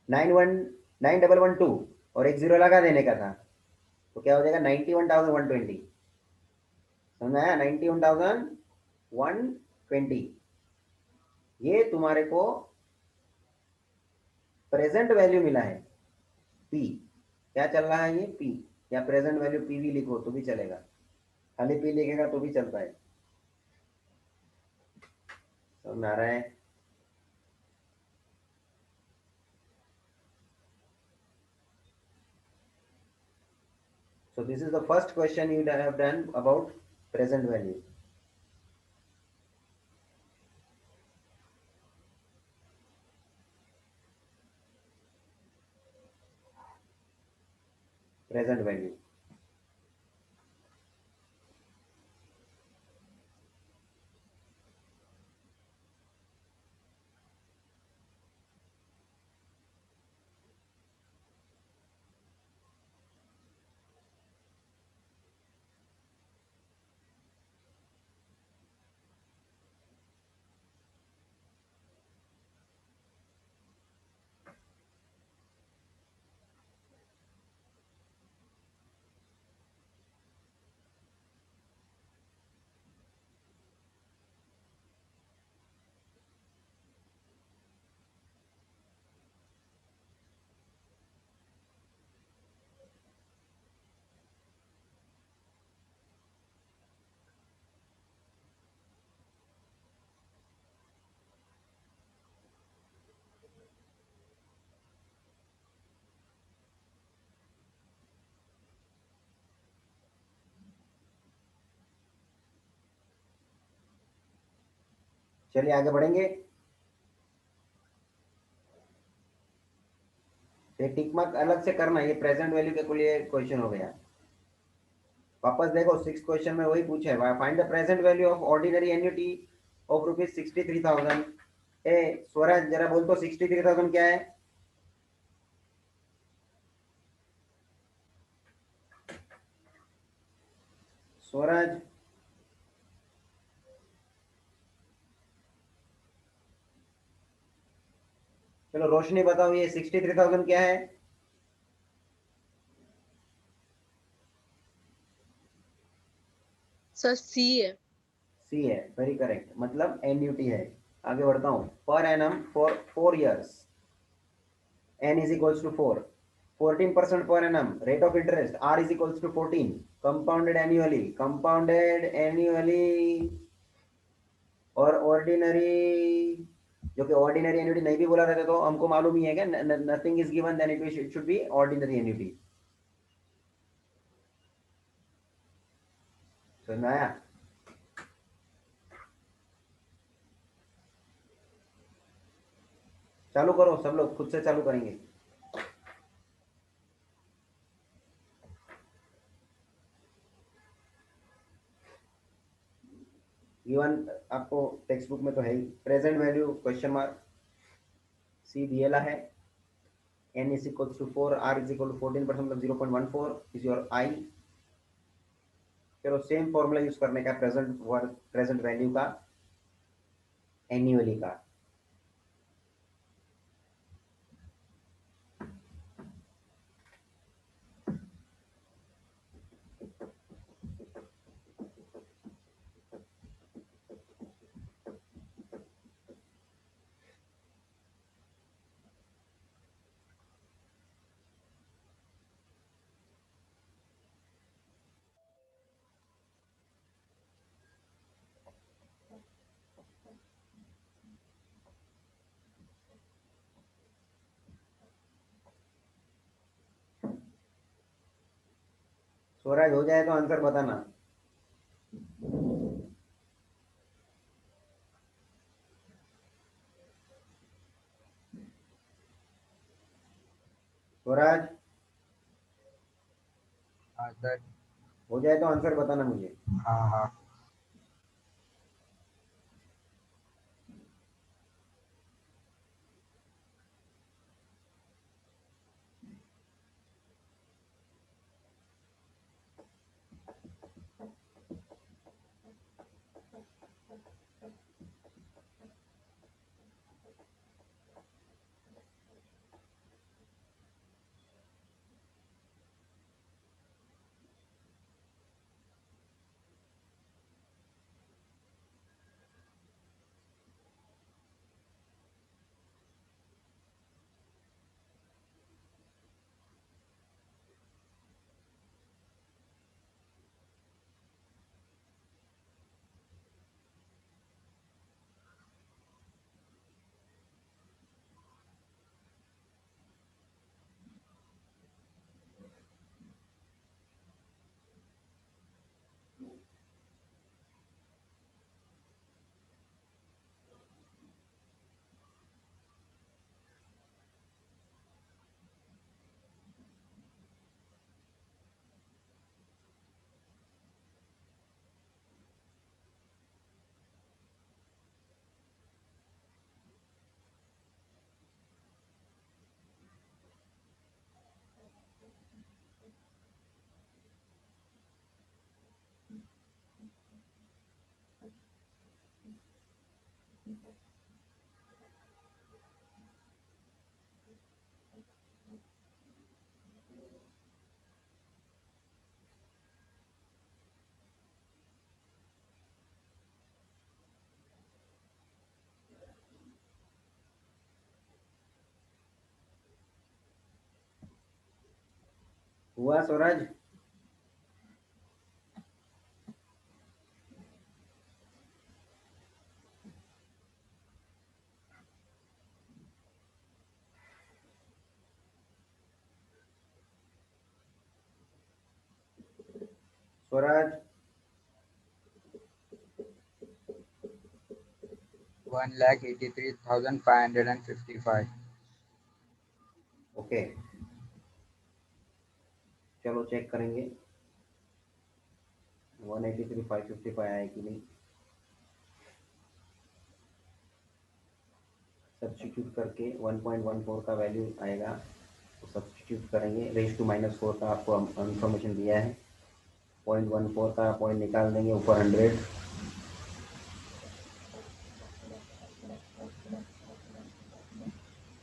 नाइन डबल वन टू और एक जीरो लगा देने का था, तो क्या हो जाएगा 91,120, समझ आया, 91,120। ये तुम्हारे को प्रेजेंट वैल्यू मिला है, पी, क्या चल रहा है ये पी, या प्रेजेंट वैल्यू पीवी लिखो तो भी चलेगा, खाली पी लिखेगा तो भी चलता है, समझ आ रहा है। So this is the first question you have done about present value. Present value. चलिए आगे बढ़ेंगे। ये टिक मार्क अलग से करना, ये प्रेजेंट वैल्यू के लिए क्वेश्चन हो गया। वापस देखो 6 क्वेश्चन में वही पूछा है, find the present value of ordinary annuity of ₹63,000। ए स्वराज जरा बोल तो 63,000 क्या है? स्वराज, चलो रोशनी बताओ ये 63,000 क्या है? सर सी है। सी है, वेरी करेक्ट, मतलब एन्युटी है। आगे बढ़ता हूँ, per annum for 4 years, n is equals to 4, 14% per annum rate of interest, r is equals to 14, compounded annually और ऑर्डिनरी, जो कि ऑर्डिनरी एन्युटी नहीं भी बोला रहता तो हमको मालूम ही है क्या, nothing is given then it should be ordinary annuity. समझ में आया? चालू करो, सब लोग खुद से चालू करेंगे। गिवन आपको टेक्स्ट बुक में तो है ही, प्रेजेंट वैल्यू क्वेश्चन मार्क, सी दिएला है, n is equals to 4, r is equal to 14%, मतलब 0.14 is your i। चलो सेम फॉर्मूला यूज करने का प्रेजेंट वैल्यू का एन्युअली का। स्वराज हो जाए तो आंसर बताना। स्वराज, हाँ सर। हो जाए तो आंसर बताना मुझे। हाँ हाँ। हुआ स्वराज? स्वराज, 1,83,555। ओके, चलो चेक करेंगे 183,555 आया कि नहीं। सब्स्टिट्यूट करके 1.14 का वैल्यू आएगा, तो सब्स्टिट्यूट करेंगे। रेज टू -4 का आपको इंफॉर्मेशन दिया है, 0.14 का पॉइंट निकाल देंगे, ऊपर 100,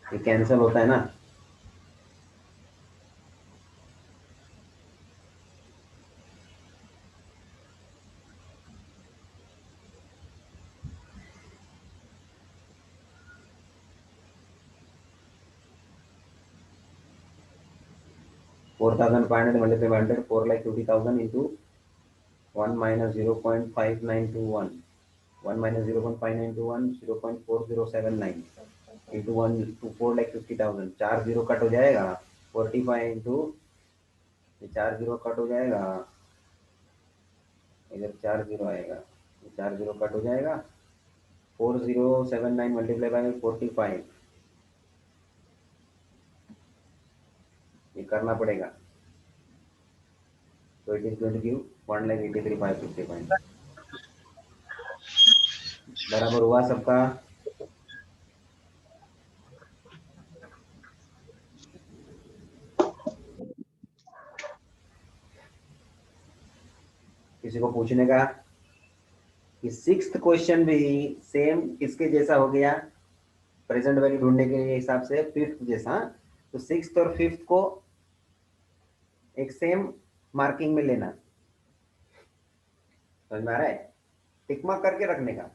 ये कैंसिल होता है ना। $4,500 multiplied by 100, 4,50,000 into 1 minus 0.5921, 1 minus 0.5921, 0.4079 into 1 to 4,50,000, 4 zero cut हो जाएगा, 45 इंटू, ये 4 जीरो कट हो जाएगा, इधर 4 जीरो आएगा, ये 4 जीरो कट हो जाएगा, 4079 मल्टीप्लाई बाय 45, ये करना पड़ेगा, तो it is going to give 1,83,555। बराबर हुआ सबका? किसी को पूछने का कि सिक्स्थ क्वेश्चन भी सेम किसके जैसा हो गया, प्रेजेंट वैल्यू ढूंढने के हिसाब से फिफ्थ जैसा, तो सिक्स्थ और फिफ्थ को एक सेम मार्किंग में लेना, समझ में आ रहा है? टिक मार्क करके रखने का।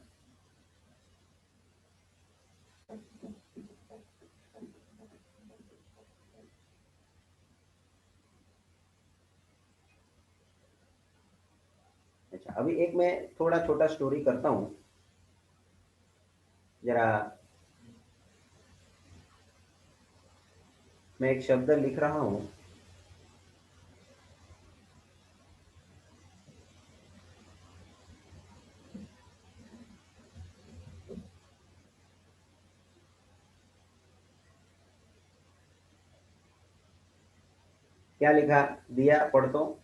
अच्छा, अभी एक मैं थोड़ा छोटा स्टोरी करता हूं जरा। मैं एक शब्द लिख रहा हूं, क्या लिखा दिया, पढ़ तो।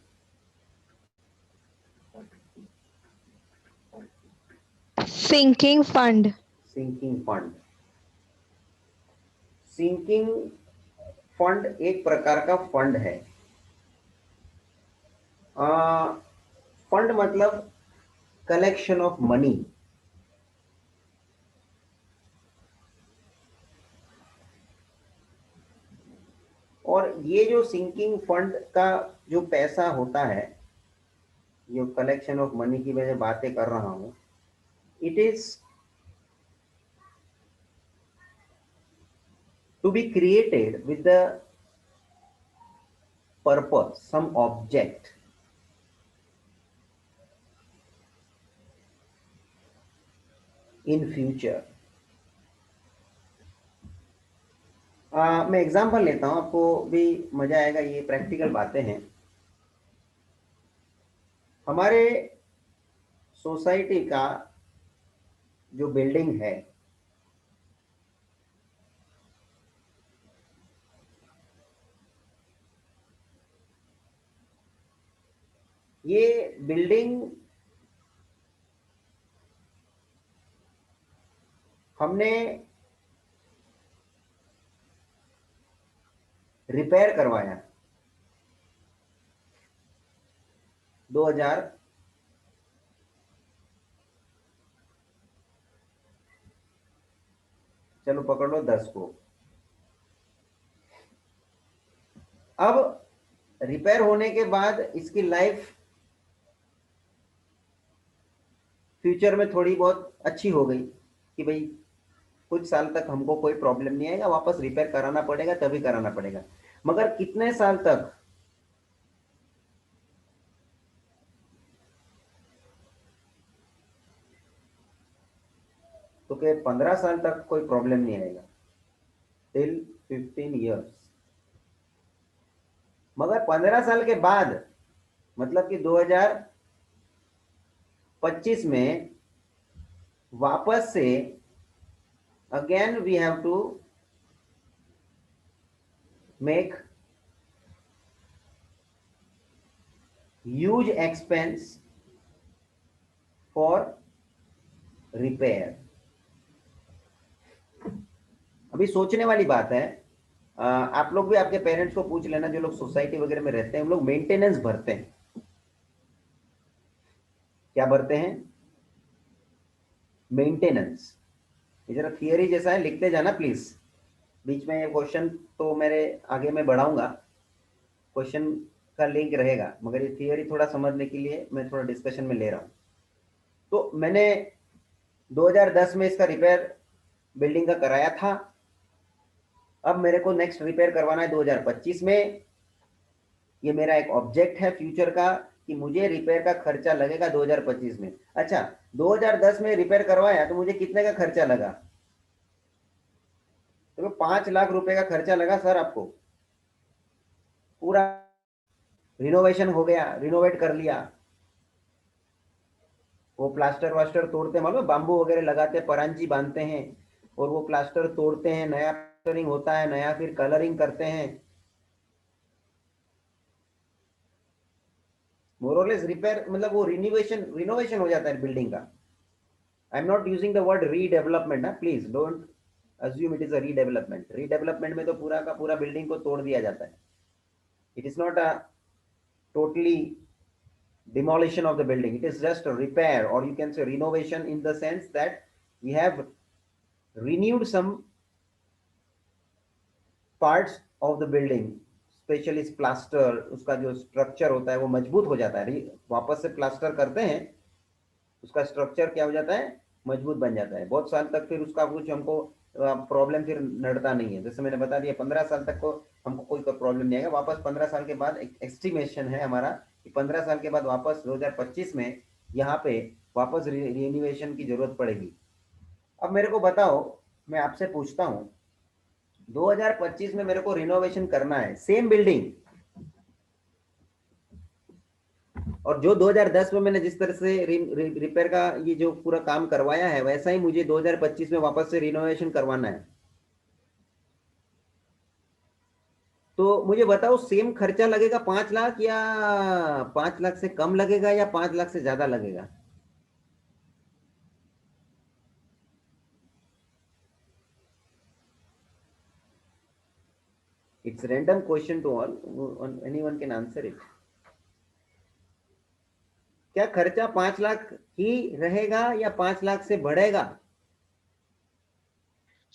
Sinking fund. Sinking fund. Sinking fund एक प्रकार का फंड है। फंड मतलब कलेक्शन ऑफ मनी। और ये जो सिंकिंग फंड का जो पैसा होता है, जो कलेक्शन ऑफ मनी की मैं बातें कर रहा हूं, it is to be created with the purpose, some object. In future. मैं एग्जांपल लेता हूं, आपको भी मजा आएगा, ये प्रैक्टिकल बातें हैं। हमारे सोसाइटी का जो बिल्डिंग है, ये बिल्डिंग हमने रिपेयर करवाया 2000 चलो पकड़ लो 10 को। अब रिपेयर होने के बाद इसकी लाइफ फ्यूचर में थोड़ी बहुत अच्छी हो गई कि भाई कुछ साल तक हमको कोई प्रॉब्लम नहीं आएगा, वापस रिपेयर कराना पड़ेगा तभी कराना पड़ेगा। मगर कितने साल तक? तो क्या 15 साल तक कोई प्रॉब्लम नहीं आएगा, टिल 15 इयर्स। मगर 15 साल के बाद, मतलब कि 2025 में वापस से again we have to make huge expense for repair. अभी सोचने वाली बात है। आप लोग भी आपके पेरेंट्स को पूछ लेना, जो लोग सोसाइटी वगैरह में रहते हैं, हम लोग मेंटेनेंस भरते हैं। क्या भरते हैं? मेंटेनेंस। ये जरा थियरी जैसा है, लिखते जाना प्लीज। बीच में ये क्वेश्चन तो मेरे आगे मैं बढ़ाऊंगा, क्वेश्चन का लिंक रहेगा, मगर ये थियरी थोड़ा समझने के लिए मैं थोड़ा डिस्कशन में ले रहा हूं। तो मैंने 2010 में इसका रिपेयर बिल्डिंग का कराया था। अब मेरे को नेक्स्ट रिपेयर करवाना है 2025 में। ये मेरा एक ऑब्जेक्ट है फ्यूचर का कि मुझे रिपेयर का खर्चा लगेगा 2025 में। अच्छा, 2010 में रिपेयर करवाया तो मुझे कितने का खर्चा लगा? तो 5 लाख रुपए का खर्चा लगा सर आपको। पूरा रिनोवेशन हो गया, रिनोवेट कर लिया। वो प्लास्टर वास्टर तोड़ते हैं, मालूम, बाम्बू वगैरह लगाते हैं, परांची बांधते हैं, और वो प्लास्टर तोड़ते हैं, नया प्लास्टरिंग होता है, नया फिर कलरिंग करते हैं। मोरलेस रिपेयर मतलब वो रिनोवेशन हो जाता है बिल्डिंग का। I am not using the word redevelopment ना, please don't assume it is a redevelopment. Redevelopment में तो पूरा का पूरा बिल्डिंग को तोड़ दिया जाता है। It is not a totally demolition of the building. It is just a repair, or you can say renovation, in the sense that we have renewed some parts of the building, specially plaster, उसका जो structure होता है वो मजबूत हो जाता है। वापस से प्लास्टर करते हैं, उसका स्ट्रक्चर क्या हो जाता है? मजबूत बन जाता है। बहुत साल तक फिर उसका कुछ हमको प्रॉब्लम फिर नड़ता नहीं है। जैसे मैंने बता दिया 15 साल तक को हमको कोई प्रॉब्लम नहीं आएगा। वापस 15 साल के बाद एक एस्टिमेशन है हमारा कि 15 साल के बाद वापस 2025 में यहाँ पे वापस रिनोवेशन की जरूरत पड़ेगी। अब मेरे को बताओ, मैं आपसे पूछता हूँ, 2025 में मेरे को रिनोवेशन करना है, सेम बिल्डिंग, और जो 2010 में मैंने जिस तरह से रिपेयर का ये जो पूरा काम करवाया है, वैसा ही मुझे 2025 में वापस से रिनोवेशन करवाना है। तो मुझे बताओ सेम खर्चा लगेगा 5 लाख या 5 लाख से कम लगेगा या 5 लाख से ज्यादा लगेगा? It's random question to all. Anyone can answer it. क्या खर्चा 5 लाख ही रहेगा या 5 लाख से बढ़ेगा?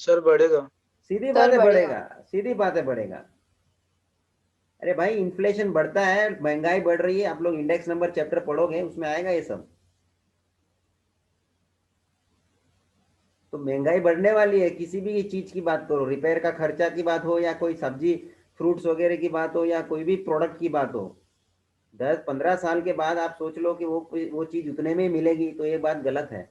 सर बढ़ेगा। सीधी बात है, बढ़ेगा। सीधी बात है, बढ़ेगा। अरे भाई इन्फ्लेशन बढ़ता है, महंगाई बढ़ रही है, आप लोग इंडेक्स नंबर चैप्टर पढ़ोगे उसमें आएगा ये सब। तो महंगाई बढ़ने वाली है, किसी भी चीज की बात करो, रिपेयर का खर्चा की बात हो या कोई सब्जी फ्रूट्स वगैरह की बात हो या कोई भी प्रोडक्ट की बात हो, 10-15 साल के बाद आप सोच लो कि वो चीज उतने में मिलेगी, तो ये बात गलत है।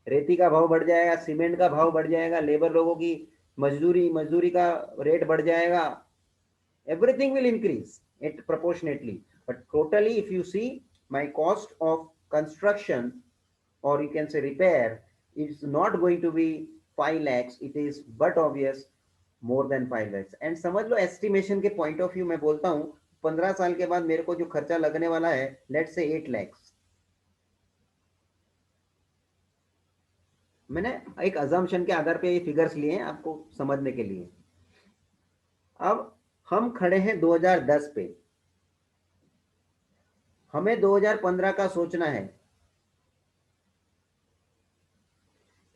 रेती का भाव बढ़ जाएगा, सीमेंट का भाव बढ़ जाएगा, लेबर लोगों की मजदूरी का रेट बढ़ जाएगा, everything will increase it proportionately, but totally if you see my cost of construction or you can say repair is not going to be 5 lakhs, it is but obvious more than 5 lakhs। and समझ लो estimation के point of view मैं बोलता हूँ 15 साल के बाद मेरे को जो खर्चा लगने वाला है let's say 8 lakhs। मैंने एक assumption के आधार पे ये फिगर्स लिए हैं आपको समझने के लिए। अब हम खड़े हैं 2010 पे, हमें 2015 का सोचना है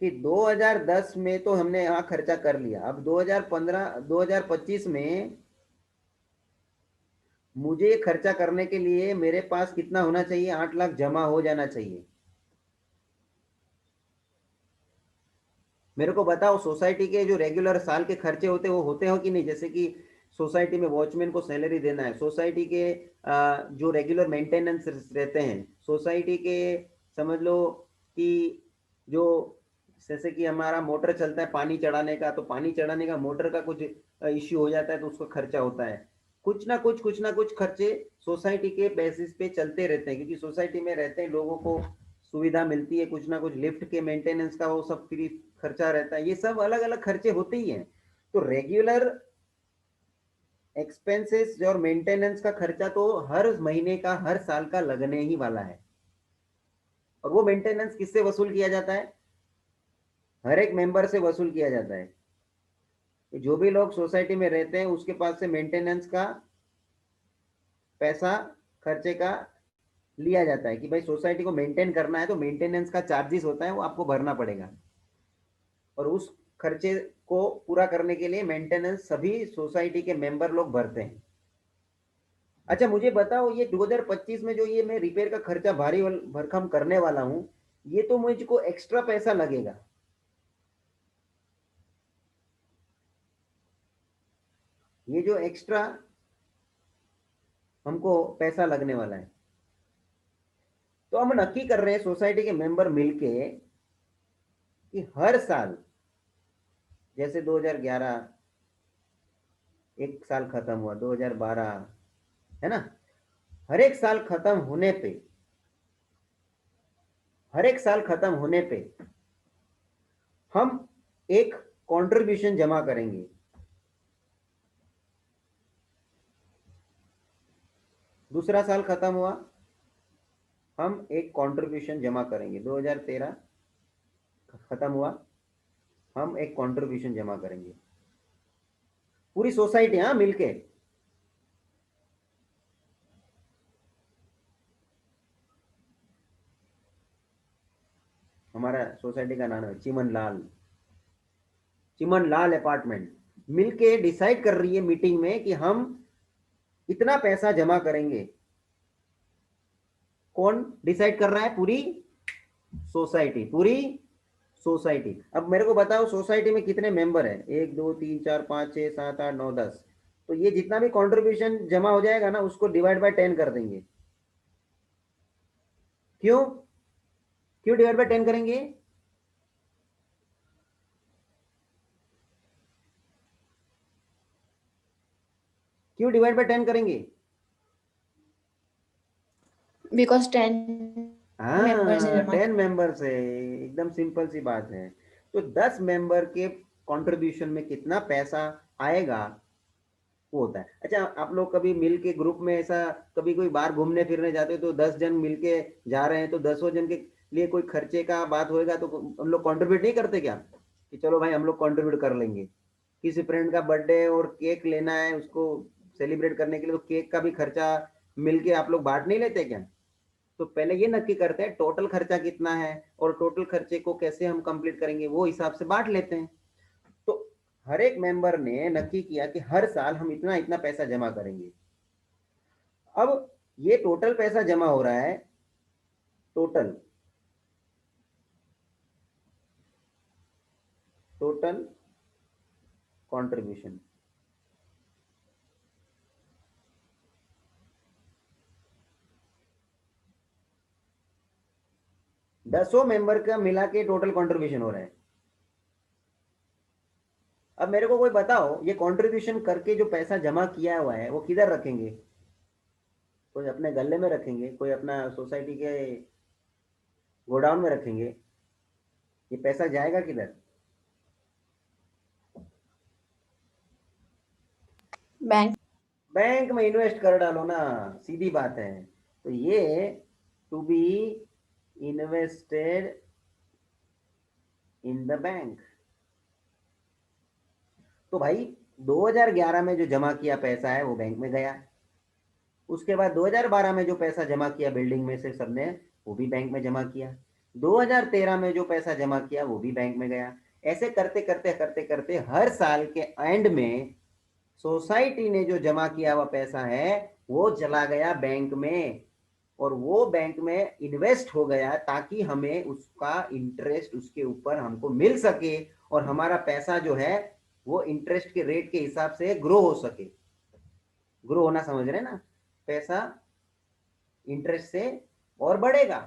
कि 2010 में तो हमने यहाँ खर्चा कर लिया, अब 2025 में मुझे खर्चा करने के लिए मेरे पास कितना होना चाहिए? 8 लाख जमा हो जाना चाहिए। मेरे को बताओ सोसाइटी के जो रेगुलर साल के खर्चे होते हैं वो होते हो कि नहीं? जैसे कि सोसाइटी में वॉचमैन को सैलरी देना है, सोसाइटी के जो रेगुलर मेंटेनेंस रहते हैं, सोसाइटी के समझ लो कि जो जैसे कि हमारा मोटर चलता है पानी चढ़ाने का, तो पानी चढ़ाने का मोटर का कुछ इश्यू हो जाता है तो उसका खर्चा होता है। कुछ ना कुछ खर्चे सोसाइटी के बेसिस पे चलते रहते हैं, क्योंकि सोसाइटी में रहते हैं लोगों को सुविधा मिलती है, कुछ ना कुछ लिफ्ट के मेंटेनेंस का वो सब फ्री खर्चा रहता है, ये सब अलग अलग खर्चे होते ही हैं। तो रेगुलर एक्सपेंसेस और मेंटेनेंस का खर्चा तो हर महीने का हर साल का लगने ही वाला है। और वो मेंटेनेंस किससे वसूल किया जाता है? हर एक मेंबर से वसूल किया जाता है। जो भी लोग सोसाइटी में रहते हैं उसके पास से मेंटेनेंस का पैसा खर्चे का लिया जाता है कि भाई सोसाइटी को मेंटेन करना है तो मेंटेनेंस का चार्जेस होता है वो आपको भरना पड़ेगा, और उस खर्चे को पूरा करने के लिए मेंटेनेंस सभी सोसाइटी के मेंबर लोग भरते हैं। अच्छा मुझे बताओ ये 2025 में जो ये मैं रिपेयर का खर्चा भारी भरकम करने वाला हूं, ये तो मुझको एक्स्ट्रा पैसा लगेगा। ये जो एक्स्ट्रा हमको पैसा लगने वाला है, तो हम नक्की कर रहे हैं सोसाइटी के मेंबर मिलके कि हर साल जैसे 2011 एक साल खत्म हुआ, 2012 है ना, हर एक साल खत्म होने पे हम एक कंट्रीब्यूशन जमा करेंगे। दूसरा साल खत्म हुआ, हम एक कंट्रीब्यूशन जमा करेंगे। 2013 खत्म हुआ, हम एक कंट्रीब्यूशन जमा करेंगे, पूरी सोसाइटी हाँ मिलके। हमारा सोसाइटी का नाम है चिमन लाल अपार्टमेंट, मिलके डिसाइड कर रही है मीटिंग में कि हम इतना पैसा जमा करेंगे। कौन डिसाइड कर रहा है? पूरी सोसाइटी। अब मेरे को बताओ सोसाइटी में कितने मेंबर हैं? 1 2 3 4 5 6 7 8 9 10। तो ये जितना भी कंट्रीब्यूशन जमा हो जाएगा ना उसको डिवाइड बाय 10 कर देंगे। क्यों डिवाइड बाय 10 करेंगे? क्यों डिवाइड बाय 10 करेंगे? बिकॉज 10 मेंबर्स है, 10 मेंबर्स है, एकदम सिंपल सी बात है। तो 10 मेंबर के कंट्रीब्यूशन में कितना पैसा आएगा वो होता है। अच्छा, आप लोग कभी मिल के ग्रुप में ऐसा कभी कोई बाहर घूमने फिरने जाते हो तो 10 जन मिल के जा रहे हैं तो 10 जन के लिए कोई खर्चे का बात होएगा तो हम लोग कंट्रीब्यूट नहीं करते क्या कि चलो भाई हम लोग कंट्रीब्यूट कर लेंगे। किसी फ्रेंड का बर्थडे और केक लेना है उसको सेलिब्रेट करने के लिए तो केक का भी खर्चा मिलके आप लोग बांट नहीं लेते क्या? तो पहले ये नक्की करते हैं टोटल खर्चा कितना है और टोटल खर्चे को कैसे हम कंप्लीट करेंगे वो हिसाब से बांट लेते हैं। तो हर एक मेंबर ने नक्की किया कि हर साल हम इतना इतना पैसा जमा करेंगे। अब ये टोटल पैसा जमा हो रहा है, टोटल कंट्रीब्यूशन, दसों मेंबर का मिला के टोटल कंट्रीब्यूशन हो रहा है। अब मेरे को कोई बताओ ये कंट्रीब्यूशन करके जो पैसा जमा किया हुआ है वो किधर रखेंगे? कोई अपने गले में रखेंगे, कोई अपना सोसाइटी के गोडाउन में रखेंगे, ये पैसा जाएगा किधर? बैंक बैंक में इन्वेस्ट कर डालो ना, सीधी बात है। तो ये to be invested in the bank. तो भाई 2011 में जो जमा किया पैसा है वो बैंक में गया, उसके बाद 2012 में जो पैसा जमा किया बिल्डिंग में से सबने वो भी बैंक में जमा किया, 2013 में जो पैसा जमा किया वो भी बैंक में गया। ऐसे करते करते करते करते हर साल के एंड में सोसाइटी ने जो जमा किया हुआ पैसा है वो चला गया बैंक में और वो बैंक में इन्वेस्ट हो गया ताकि हमें उसका इंटरेस्ट उसके ऊपर हमको मिल सके और हमारा पैसा जो है वो इंटरेस्ट के रेट के हिसाब से ग्रो हो सके। ग्रो होना समझ रहे ना, पैसा इंटरेस्ट से और बढ़ेगा।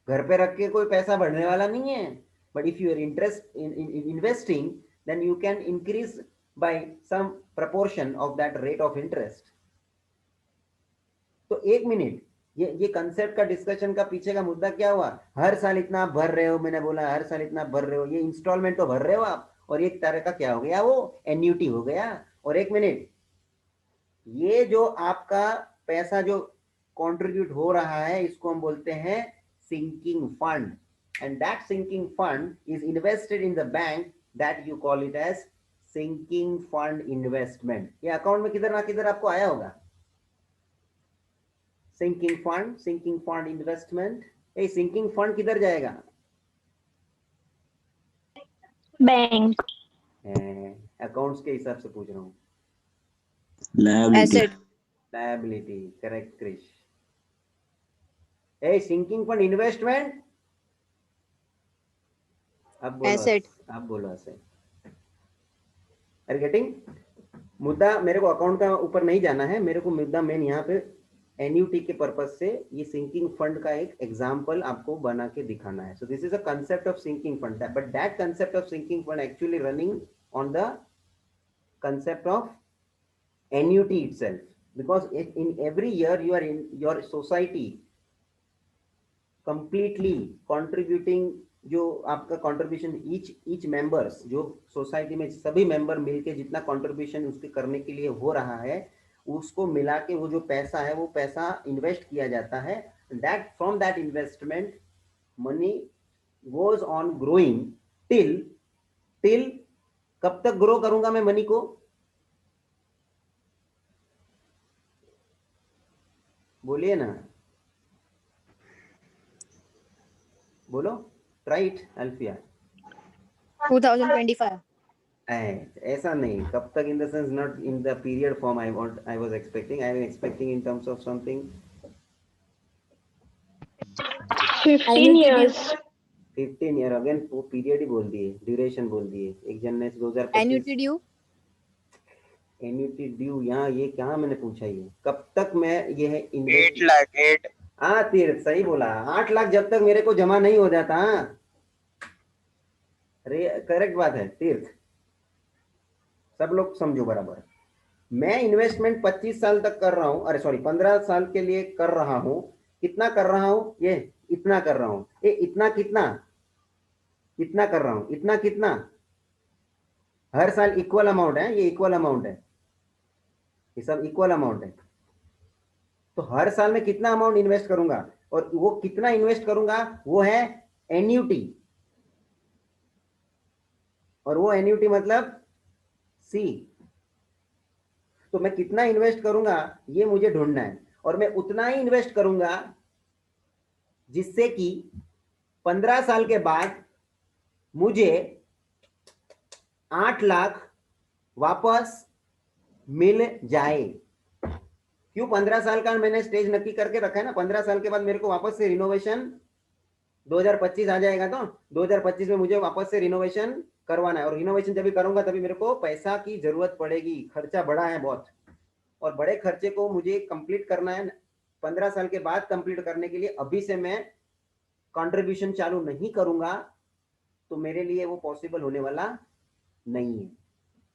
घर पे रख के कोई पैसा बढ़ने वाला नहीं है, but if you are interest in investing then you can increase by some proportion of that rate of interest. तो एक मिनट, ये कंसेप्ट का डिस्कशन का पीछे का मुद्दा क्या हुआ? हर साल इतना आप भर रहे हो, मैंने बोला हर साल इतना भर रहे हो, ये इंस्टॉलमेंट तो भर रहे हो आप, और एक तरह का क्या हो गया वो एन्यूटी हो गया। और एक मिनट, ये जो आपका पैसा जो कंट्रीब्यूट हो रहा है इसको हम बोलते हैं sinking fund, and that sinking fund is invested in the bank, that you call it as sinking fund investment. ये अकाउंट में किधर ना किधर आपको आया होगा, सिंकिंग फंड इन्वेस्टमेंट। ये सिंकिंग फंड किधर जाएगा? बैंक। अकाउंट्स के हिसाब से पूछ रहा हूँ। Asset liability, correct Krish. A sinking fund investment, अब बोलो एसेट अब बोलो एसेट। Are getting? मुद्दा मेरे को अकाउंट का ऊपर नहीं जाना है, मेरे को मुद्दा मेन यहाँ पे एन्यूटी के पर्पज से ये सिंकिंग फंड का एक एग्जांपल आपको बना के दिखाना है। So this is a concept of sinking fund, but that concept of sinking fund actually running on the concept of annuity itself, because in every year you are in your society completely contributing, जो आपका contribution each members, जो society में सभी member मिलके जितना contribution उसके करने के लिए हो रहा है उसको मिला के वो जो पैसा है वो पैसा इन्वेस्ट किया जाता है। That from that investment money goes on growing till कब तक ग्रो करूंगा मैं मनी को? बोलिए ना, बोलो, ट्राई इट अल्फिया। 2025 ऐसा नहीं, कब तक in the sense, not in the period form I was expecting in terms of something 15 years। 15 year, again वो पीरियड ही बोल दिए, ड्यूरेशन बोल दिए। एक जन ने 2025 एन्युटी ड्यू एन्युटी ड्यू, यहाँ ये क्या मैंने पूछा, ये कब तक मैं ये है 8 लाख 8 हाँ तीर्थ सही बोला, 8 लाख जब तक मेरे को जमा नहीं हो जाता। अरे करेक्ट बात है तीर्थ, सब लोग समझो बराबर। मैं इन्वेस्टमेंट 25 साल तक कर रहा हूँ, अरे सॉरी 15 साल के लिए कर रहा हूँ। कितना कर रहा हूँ? ये इतना कर रहा हूँ। ये इतना कितना इतना कर रहा हूँ, इतना कितना? हर साल इक्वल अमाउंट है, ये इक्वल अमाउंट है। ये सब इक्वल अमाउंट है। तो हर साल में कितना अमाउंट इन्वेस्ट करूंगा, और वो कितना इन्वेस्ट करूंगा वो है एन्यूटी, और वो एन्यूटी मतलब सी। तो मैं कितना इन्वेस्ट करूंगा ये मुझे ढूंढना है, और मैं उतना ही इन्वेस्ट करूंगा जिससे कि 15 साल के बाद मुझे 8 लाख वापस मिल जाए। क्यों 15 साल का मैंने स्टेज नक्की करके रखा है ना, 15 साल के बाद मेरे को वापस से रिनोवेशन 2025 आ जाएगा, तो 2025 में मुझे वापस से रिनोवेशन करवाना है, और रिनोवेशन जब भी करूंगा तभी मेरे को पैसा की जरूरत पड़ेगी, खर्चा बड़ा है बहुत, और बड़े खर्चे को मुझे कंप्लीट करना है 15 साल के बाद। कंप्लीट करने के लिए अभी से मैं कंट्रीब्यूशन चालू नहीं करूंगा तो मेरे लिए वो पॉसिबल होने वाला नहीं है।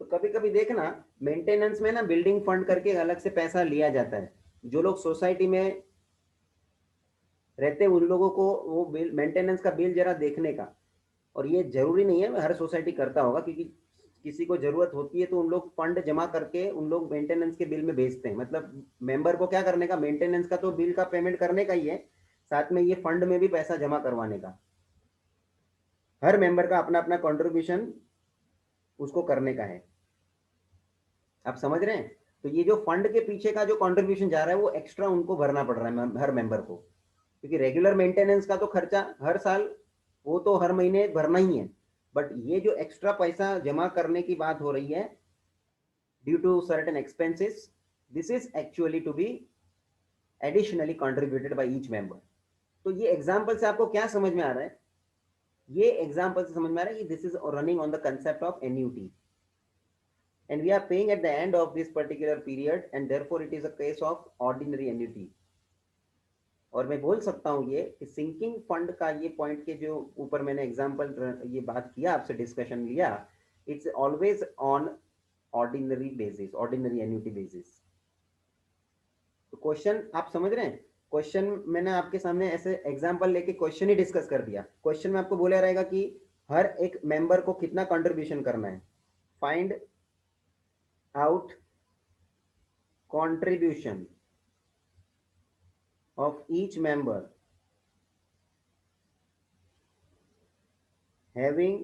तो कभी कभी देखना मेंटेनेंस में ना बिल्डिंग फंड करके अलग से पैसा लिया जाता है। जो लोग सोसाइटी में रहते उन लोगों को वो बिल, मेंटेनेंस का बिल जरा देखने का, और ये जरूरी नहीं है हर सोसाइटी करता होगा, क्योंकि किसी को जरूरत होती है तो उन लोग फंड जमा करके उन लोग मेंटेनेंस के बिल में भेजते हैं। मतलब मेंबर को क्या करने का, मेंटेनेंस का तो बिल का पेमेंट करने का ही है, साथ में ये फंड में भी पैसा जमा करवाने का। हर मेंबर का अपना अपना कंट्रीब्यूशन उसको करने का है। आप समझ रहे हैं? तो ये जो फंड के पीछे का जो कंट्रीब्यूशन जा रहा है वो एक्स्ट्रा उनको भरना पड़ रहा है हर मेंबर को, क्योंकि रेगुलर मेंटेनेंस का तो खर्चा हर साल वो तो हर महीने भरना ही है, बट ये जो एक्स्ट्रा पैसा जमा करने की बात हो रही है due to certain expenses, this is actually to be additionally contributed by each member. तो ये एग्जांपल से आपको क्या समझ में आ रहा है? ये एग्जांपल से समझ में आ रहा है कि this is running on the concept of annuity, and we are paying at the end of this particular period, and therefore it is a case of ordinary annuity। और मैं बोल सकता हूँ ये कि सिंकिंग फंड का ये पॉइंट के जो ऊपर मैंने एग्जांपल ये बात किया आपसे डिस्कशन लिया, it's always on ordinary basis, ordinary annuity basis. तो क्वेश्चन आप समझ रहे हैं? क्वेश्चन मैंने आपके सामने ऐसे एग्जांपल लेके क्वेश्चन ही डिस्कस कर दिया। क्वेश्चन में आपको बोला रहेगा कि हर एक मेंबर को कितना कंट्रीब्यूशन करना है, find out contribution of each member having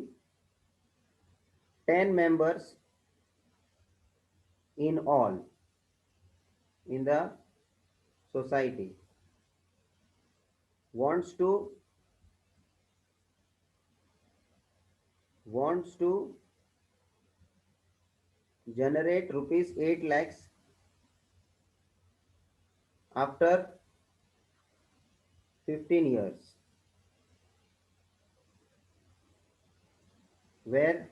10 members in all in the society wants to generate rupees 8 lakhs after 15 years, where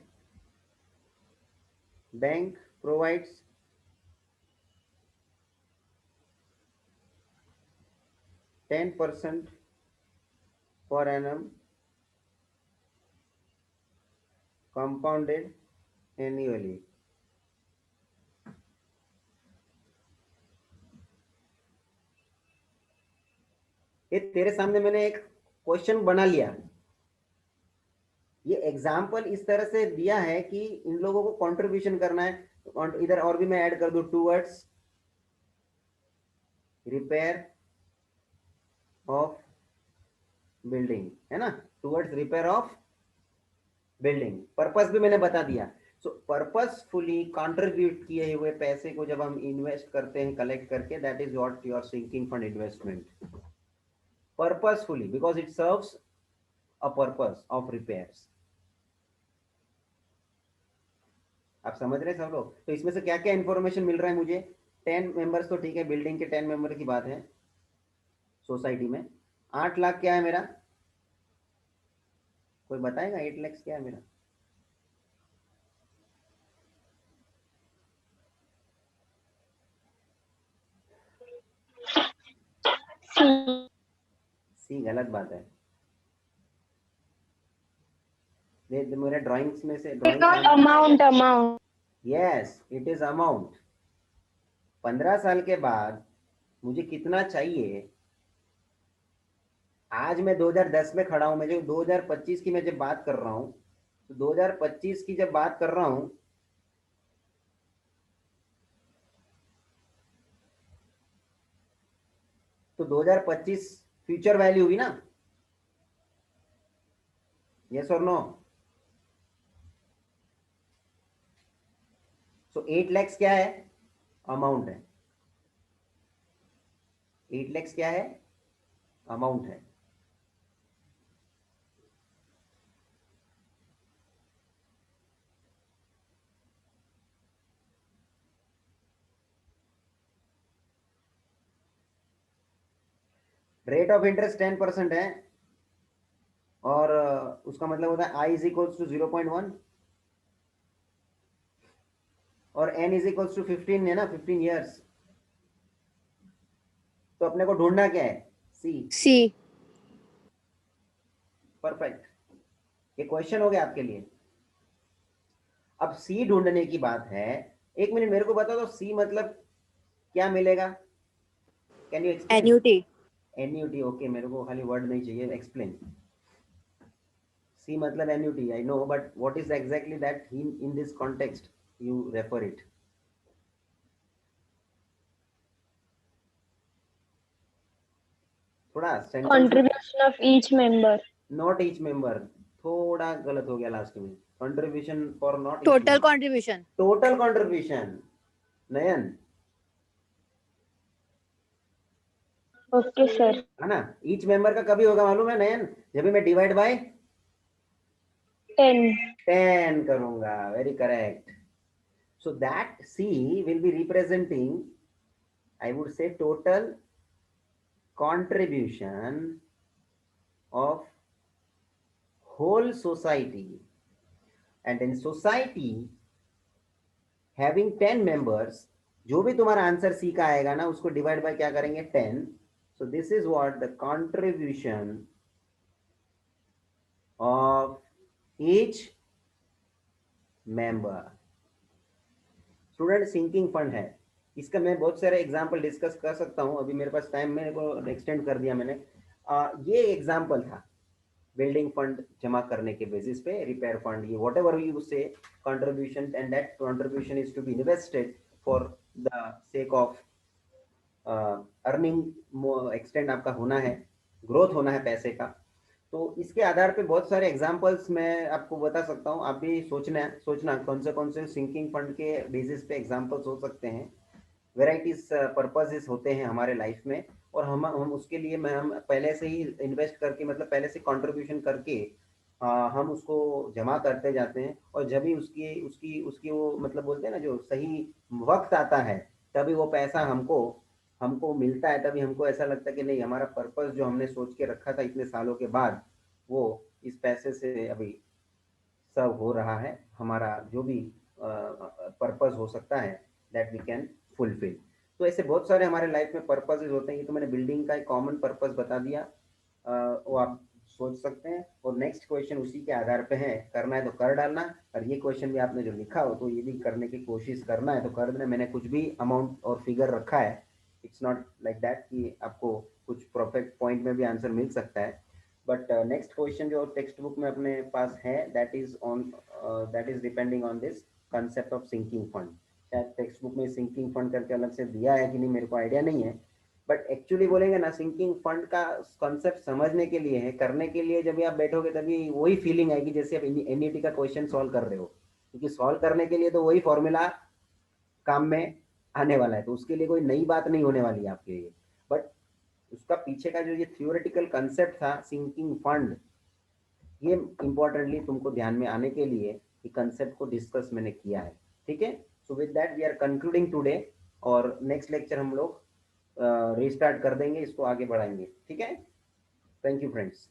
bank provides 10% per annum compounded annually। ये तेरे सामने मैंने एक क्वेश्चन बना लिया। ये एग्जाम्पल इस तरह से दिया है कि इन लोगों को कंट्रीब्यूशन करना है। इधर और भी मैं ऐड कर दूं, टूवर्ड्स रिपेयर ऑफ बिल्डिंग, है ना, towards repair of building. Purpose भी मैंने बता दिया। सो पर्पसफुली कंट्रीब्यूट किए हुए पैसे को जब हम इन्वेस्ट करते हैं कलेक्ट करके, that is what your sinking fund investment. Purposefully because it serves a purpose of repairs. आप समझ रहे हैं सब लोग? तो इसमें से क्या क्या इंफॉर्मेशन मिल रहा है मुझे? 10 मेंबर्स तो ठीक है, बिल्डिंग के 10 मेंबर की बात है सोसाइटी में। 8 लाख क्या है मेरा? कोई बताएगा 8 लाख क्या है मेरा? सी गलत बात है। मेरे ड्राइंग्स में से amount yes it is amount. 15 साल के बाद मुझे कितना चाहिए? आज मैं 2010 में खड़ा हूं, मैं जो 2025 की मैं जब बात कर रहा हूं, तो 2025 की जब बात कर रहा हूं तो 2025 फ्यूचर वैल्यू हुई ना, यस और नो? सो 8 lakhs क्या है? अमाउंट है। 8 lakhs क्या है? अमाउंट है। रेट ऑफ इंटरेस्ट 10% है, और उसका मतलब होता है I इज इक्वल्स टू 0.1 और N इज इक्वल्स टू 15 है ना, 15 years। तो अपने को ढूंढना क्या है? C। परफेक्ट, ये क्वेश्चन हो गया आपके लिए। अब C ढूंढने की बात है, एक मिनट मेरे को बता दो C मतलब क्या मिलेगा? Can you explain? Annuity. Annuity, okay, मेरे को खाली वर्ड नहीं चाहिए, एक्सप्लेन। C मतलब annuity, I know, but what is exactly that in this context you refer इट? थोड़ा contribution of each member. Not each member, थोड़ा गलत हो गया लास्ट में। Contribution for not total contribution. Total contribution. Nayan, okay sir. है ना? ईच मेंबर का कभी होगा मालूम है नयन? जब भी मैं डिवाइड बाय 10 करूंगा। Very correct. So that C will be representing, I would say, total contribution of whole society, and in society having 10 members, जो भी तुम्हारा आंसर C का आएगा ना, उसको डिवाइड बाय क्या करेंगे? 10। so this is what the contribution of each member। Student, sinking fund है, इसका मैं बहुत सारे एग्जांपल डिस्कस कर सकता हूं, अभी मेरे पास टाइम मेरे को एक्सटेंड कर दिया मैंने। ये एग्जांपल था बिल्डिंग फंड जमा करने के बेसिस पे, रिपेयर फंड, ये whatever you say contribution, and that contribution is to be invested for the sake of earning extend आपका होना है, ग्रोथ होना है पैसे का। तो इसके आधार पे बहुत सारे एग्जांपल्स मैं आपको बता सकता हूँ, आप भी सोचना कौन से सिंकिंग फंड के बेसिस पे एग्जांपल्स हो सकते हैं। वेराइटीज पर्पसेस होते हैं हमारे लाइफ में, और हम उसके लिए हम पहले से ही इन्वेस्ट करके, मतलब पहले से कंट्रीब्यूशन करके हम उसको जमा करते जाते हैं, और जब भी उसकी उसकी उसकी वो मतलब बोलते हैं ना, जो सही वक्त आता है तभी वो पैसा हमको मिलता है, तभी हमको ऐसा लगता है कि नहीं, हमारा पर्पस जो हमने सोच के रखा था इतने सालों के बाद, वो इस पैसे से अभी सर्व हो रहा है। हमारा जो भी पर्पस हो सकता है दैट वी कैन फुलफिल। तो ऐसे बहुत सारे हमारे लाइफ में पर्पसेस होते हैं। ये तो मैंने बिल्डिंग का एक कॉमन पर्पस बता दिया, वो आप सोच सकते हैं, और नेक्स्ट क्वेश्चन उसी के आधार पे है, करना है तो कर डालना, और ये क्वेश्चन भी आपने जो लिखा हो तो ये भी करने की कोशिश करना है तो कर देना। मैंने कुछ भी अमाउंट और फिगर रखा है, इट्स नॉट लाइक दैट कि आपको कुछ परफेक्ट पॉइंट में भी आंसर मिल सकता है, बट नेक्स्ट क्वेश्चन जो टेक्स्ट बुक में अपने पास है that is depending on this concept of sinking fund. शायद टेक्स्ट बुक में सिंकिंग फंड करके अलग से दिया है कि नहीं, मेरे को आइडिया नहीं है, बट एक्चुअली बोलेंगे ना, सिंकिंग फंड का कॉन्सेप्ट समझने के लिए है, करने के लिए जब भी आप बैठोगे तभी वही फीलिंग आएगी जैसे आप एनईटी का क्वेश्चन सॉल्व कर रहे हो, क्योंकि सॉल्व करने के लिए तो वही फॉर्मूला काम में आने वाला है, तो उसके लिए कोई नई बात नहीं होने वाली है आपके लिए, बट उसका पीछे का जो ये थियोरेटिकल कंसेप्ट था सिंकिंग फंड, ये इंपॉर्टेंटली तुमको ध्यान में आने के लिए ये कंसेप्ट को डिस्कस मैंने किया है। ठीक है, so with that we are concluding today, और नेक्स्ट लेक्चर हम लोग रिस्टार्ट कर देंगे, इसको आगे बढ़ाएंगे। ठीक है, थैंक यू फ्रेंड्स।